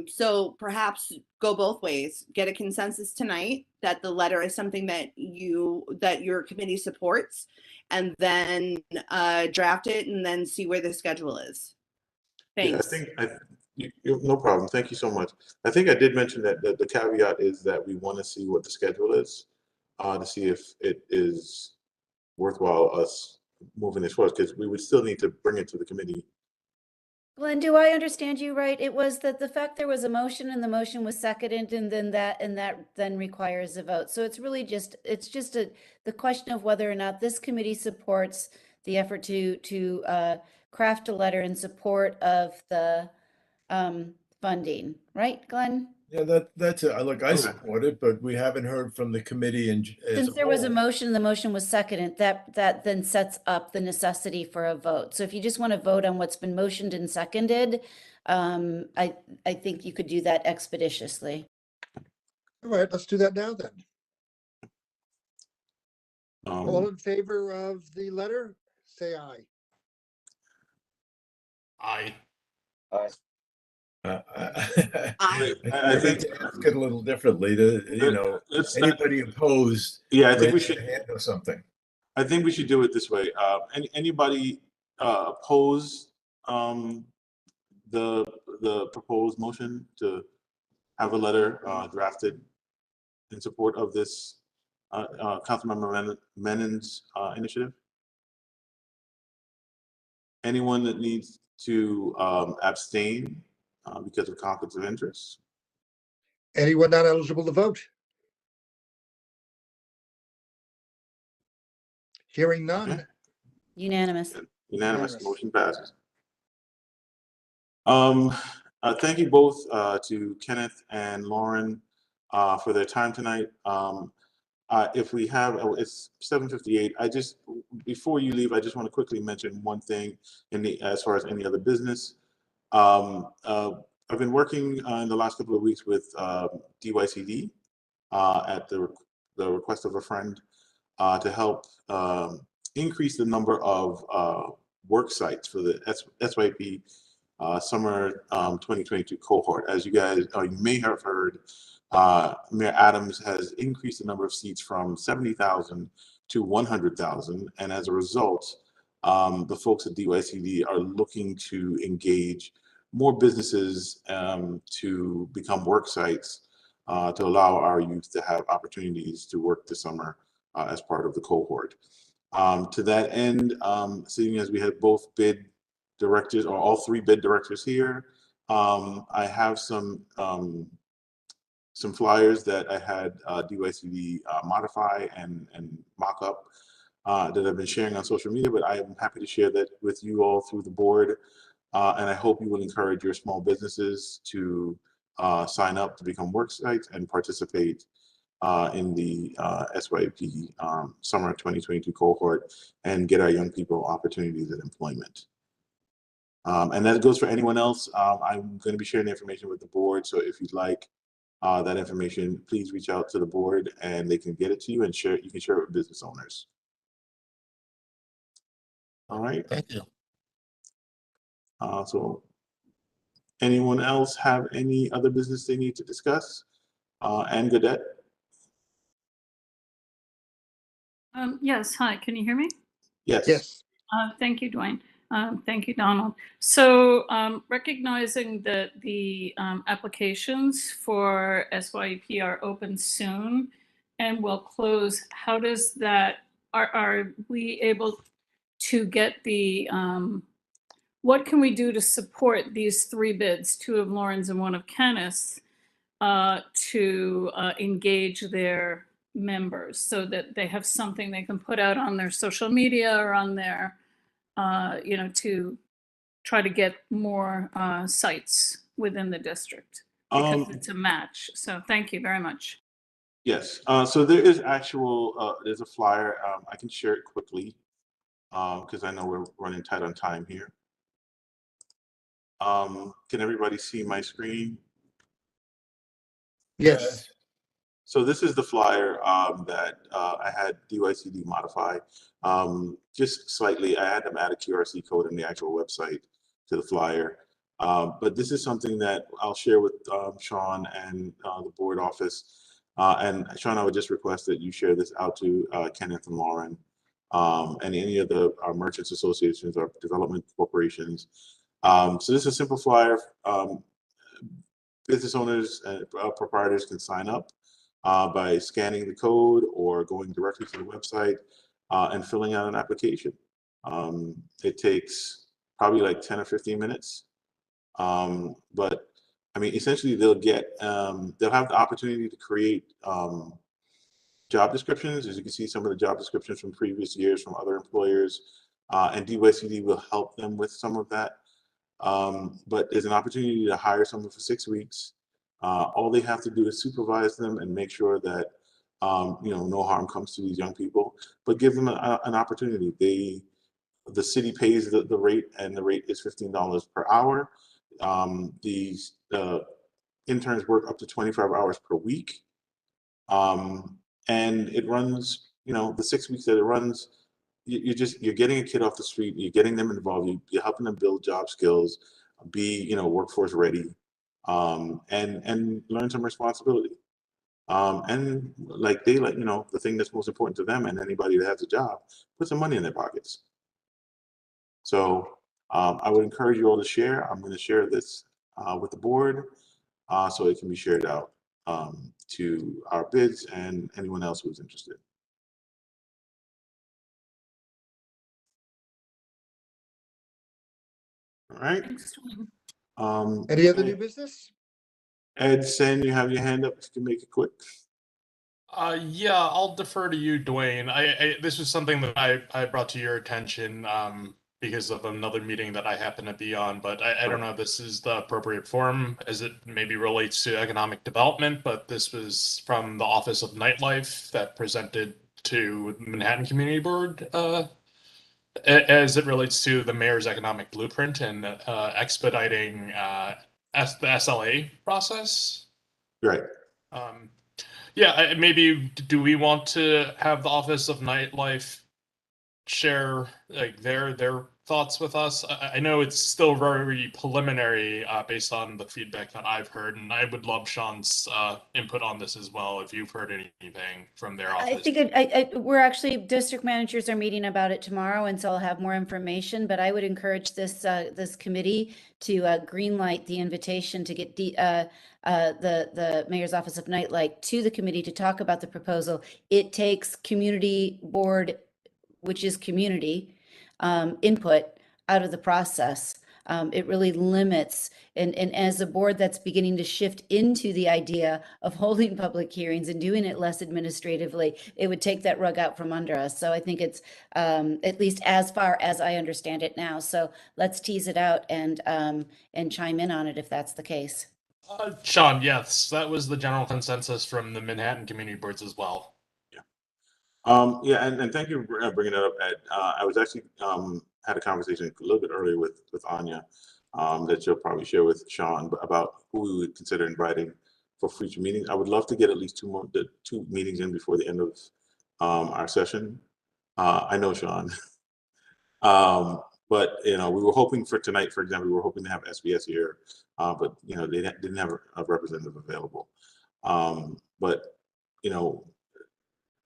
Speaker 11: So perhaps go both ways. Get a consensus tonight that the letter is something that your committee supports, and then draft it and then see where the schedule is. Thanks.
Speaker 4: No problem. Thank you so much. I think I did mention that the caveat is that we want to see what the schedule is to see if it is worthwhile us moving this forward, because we would still need to bring it to the committee.
Speaker 5: Glenn, do I understand you right? It was that the fact there was a motion and the motion was seconded, and that then requires a vote. So it's really just the question of whether or not this committee supports the effort to craft a letter in support of the funding, right, Glenn?
Speaker 12: Yeah, that's it. Look, I support it, but we haven't heard from the committee
Speaker 5: Since there was a motion, the motion was seconded, that then sets up the necessity for a vote. So if you just want to vote on what's been motioned and seconded, I think you could do that expeditiously.
Speaker 1: All right, let's do that now then. All in favor of the letter, say aye.
Speaker 9: Aye.
Speaker 6: Aye.
Speaker 12: I think to ask it a little differently. Anybody opposed?
Speaker 4: Yeah, I think we should
Speaker 12: handle something.
Speaker 4: I think we should do it this way. Anybody oppose the proposed motion to have a letter drafted in support of this Councilmember Menon's initiative? Anyone that needs to abstain because of conflicts of interest?
Speaker 1: Anyone not eligible to vote? Hearing none.
Speaker 4: Okay.
Speaker 5: Unanimous.
Speaker 4: Unanimous. Motion passes. Thank you both to Kenneth and Lauren for their time tonight. If we have, it's 7:58. Before you leave, I just want to quickly mention one thing as far as any other business. I've been working in the last couple of weeks with DYCD at the request of a friend to help increase the number of work sites for the SYP summer 2022 cohort. As you guys, you may have heard, Mayor Adams has increased the number of seats from 70,000 to 100,000. And as a result, the folks at DYCD are looking to engage more businesses to become work sites to allow our youth to have opportunities to work this summer as part of the cohort. To that end, seeing as we had both bid directors, or all three bid directors here, I have some flyers that I had DYCD modify and mock up that I've been sharing on social media, but I am happy to share that with you all through the board. And I hope you will encourage your small businesses to sign up to become work sites and participate in the SYP summer 2022 cohort and get our young people opportunities at employment. And that goes for anyone else. I'm going to be sharing the information with the board. So if you'd like that information, please reach out to the board and they can get it to you and share it. You can share it with business owners. All right.
Speaker 2: Thank you.
Speaker 4: So anyone else have any other business they need to discuss? Ann Gaudette?
Speaker 8: Yes, hi, can you hear me?
Speaker 4: Yes.
Speaker 1: Yes.
Speaker 8: Thank you, Dwayne. Thank you, Donald. So recognizing that the applications for SYP are open soon and will close, how does that, are we able to get the, what can we do to support these 3 bids, 2 of Lauren's and 1 of Kenneth's, to engage their members so that they have something they can put out on their social media or on their, you know, to try to get more sites within the district because it's a match. So thank you very much.
Speaker 4: Yes. So there is actual, there's a flyer. I can share it quickly because I know we're running tight on time here. Can everybody see my screen?
Speaker 1: Yes.
Speaker 4: So this is the flyer that I had DYCD modify just slightly. I had them add a QRC code in the actual website to the flyer. But this is something that I'll share with Sean and the board office. And Sean, I would just request that you share this out to Kenneth and Lauren and any of the merchants associations or development corporations. So this is a simple flyer. Business owners and proprietors can sign up by scanning the code or going directly to the website and filling out an application. It takes probably like 10 or 15 minutes. But I mean, essentially they'll get, they'll have the opportunity to create job descriptions. As you can see, some of the job descriptions from previous years from other employers, and DYCD will help them with some of that. But there's an opportunity to hire someone for 6 weeks. All they have to do is supervise them and make sure that you know, no harm comes to these young people, but give them an opportunity. The city pays the rate, and the rate is $15 per hour. These interns work up to 25 hours per week, and it runs, you know, the 6 weeks that it runs, you're getting a kid off the street, you're getting them involved, you're helping them build job skills, be, you know, workforce ready, and learn some responsibility. And like they, like, you know, the thing that's most important to them and anybody that has a job, put some money in their pockets. So I would encourage you all to share. I'm going to share this with the board so it can be shared out to our bids and anyone else who's interested. All right.
Speaker 1: Any other new business?
Speaker 4: Ed, Sen, you have your hand up. If you can make it quick.
Speaker 9: Yeah, I'll defer to you, Dwayne. This was something that I brought to your attention because of another meeting that I happen to be on, but I don't know if this is the appropriate forum as it maybe relates to economic development, but this was from the Office of Nightlife that presented to Manhattan Community Board as it relates to the mayor's economic blueprint and expediting the SLA process.
Speaker 4: Right.
Speaker 9: Yeah, maybe do we want to have the Office of Nightlife share like their thoughts with us? I know it's still very preliminary based on the feedback that I've heard, and I would love Sean's input on this as well if you've heard anything from their office.
Speaker 5: I think we're actually, district managers are meeting about it tomorrow, and so I'll have more information, but I would encourage this this committee to greenlight the invitation to get the Mayor's Office of Nightlife to the committee to talk about the proposal. It takes community board, which is community input, out of the process. It really limits, and as a board that's beginning to shift into the idea of holding public hearings and doing it less administratively, it would take that rug out from under us. So I think it's at least as far as I understand it now. So let's tease it out and chime in on it if that's the case.
Speaker 9: Sean, yes, that was the general consensus from the Manhattan community boards as well.
Speaker 4: Yeah, and thank you for bringing that up, Ed. I was actually had a conversation a little bit earlier with Anya that you'll probably share with Sean about who we would consider inviting for future meetings. I would love to get at least two meetings in before the end of our session. I know Sean, but we were hoping for tonight, for example, we were hoping to have SBS here, but they didn't have a representative available. But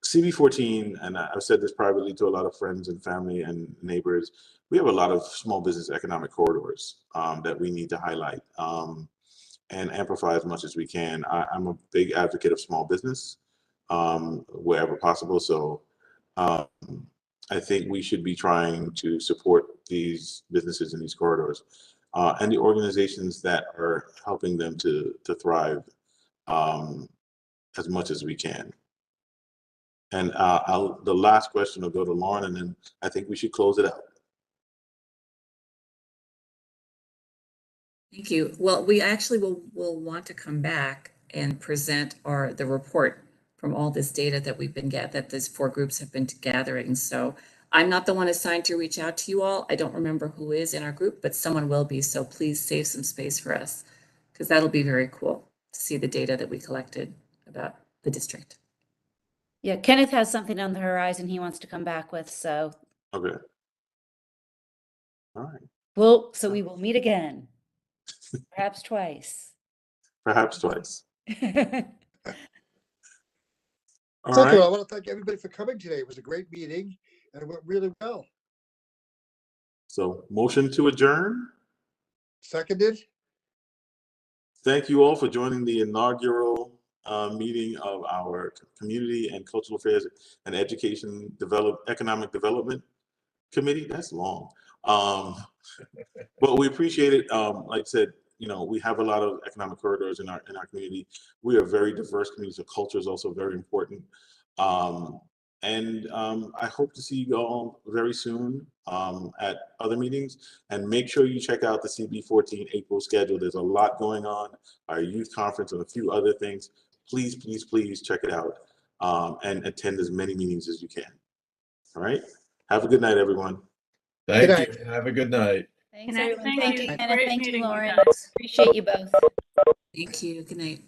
Speaker 4: CB14, and I've said this privately to a lot of friends and family and neighbors, we have a lot of small business economic corridors that we need to highlight and amplify as much as we can. I'm a big advocate of small business wherever possible. So I think we should be trying to support these businesses in these corridors and the organizations that are helping them to thrive as much as we can. And the last question will go to Lauren, and then I think we should close it out.
Speaker 7: Thank you. Well, we actually will want to come back and present the report from all this data that we've been that these 4 groups have been gathering. So I'm not the one assigned to reach out to you all. I don't remember who is in our group, but someone will be. So please save some space for us, because that'll be very cool to see the data that we collected about the district.
Speaker 5: Yeah, Kenneth has something on the horizon he wants to come back with, so.
Speaker 4: Okay. All right.
Speaker 5: Well, so we will meet again, perhaps twice.
Speaker 4: Perhaps twice. All
Speaker 1: Thank you.
Speaker 4: right.
Speaker 1: I want to thank everybody for coming today. It was a great meeting and it went really well.
Speaker 4: So motion to adjourn.
Speaker 1: Seconded.
Speaker 4: Thank you all for joining the inaugural meeting of our Community and Cultural Affairs and Economic Development Committee. That's long. But we appreciate it. Like I said, we have a lot of economic corridors in our community. We are a very diverse community, so culture is also very important. And I hope to see you all very soon at other meetings. And make sure you check out the CB14 April schedule. There's a lot going on, our youth conference and a few other things. Please, please, please check it out and attend as many meetings as you can. All right. Have a good night, everyone.
Speaker 12: Thank you. Have a good night.
Speaker 5: Thanks,
Speaker 8: Kenneth,
Speaker 5: everyone.
Speaker 8: thank
Speaker 5: Thank
Speaker 8: you.
Speaker 5: you, Kenneth.
Speaker 8: Great
Speaker 5: Thank you,
Speaker 8: meeting you
Speaker 5: Lauren.
Speaker 8: guys.
Speaker 5: Appreciate you both.
Speaker 7: Thank you. Good night.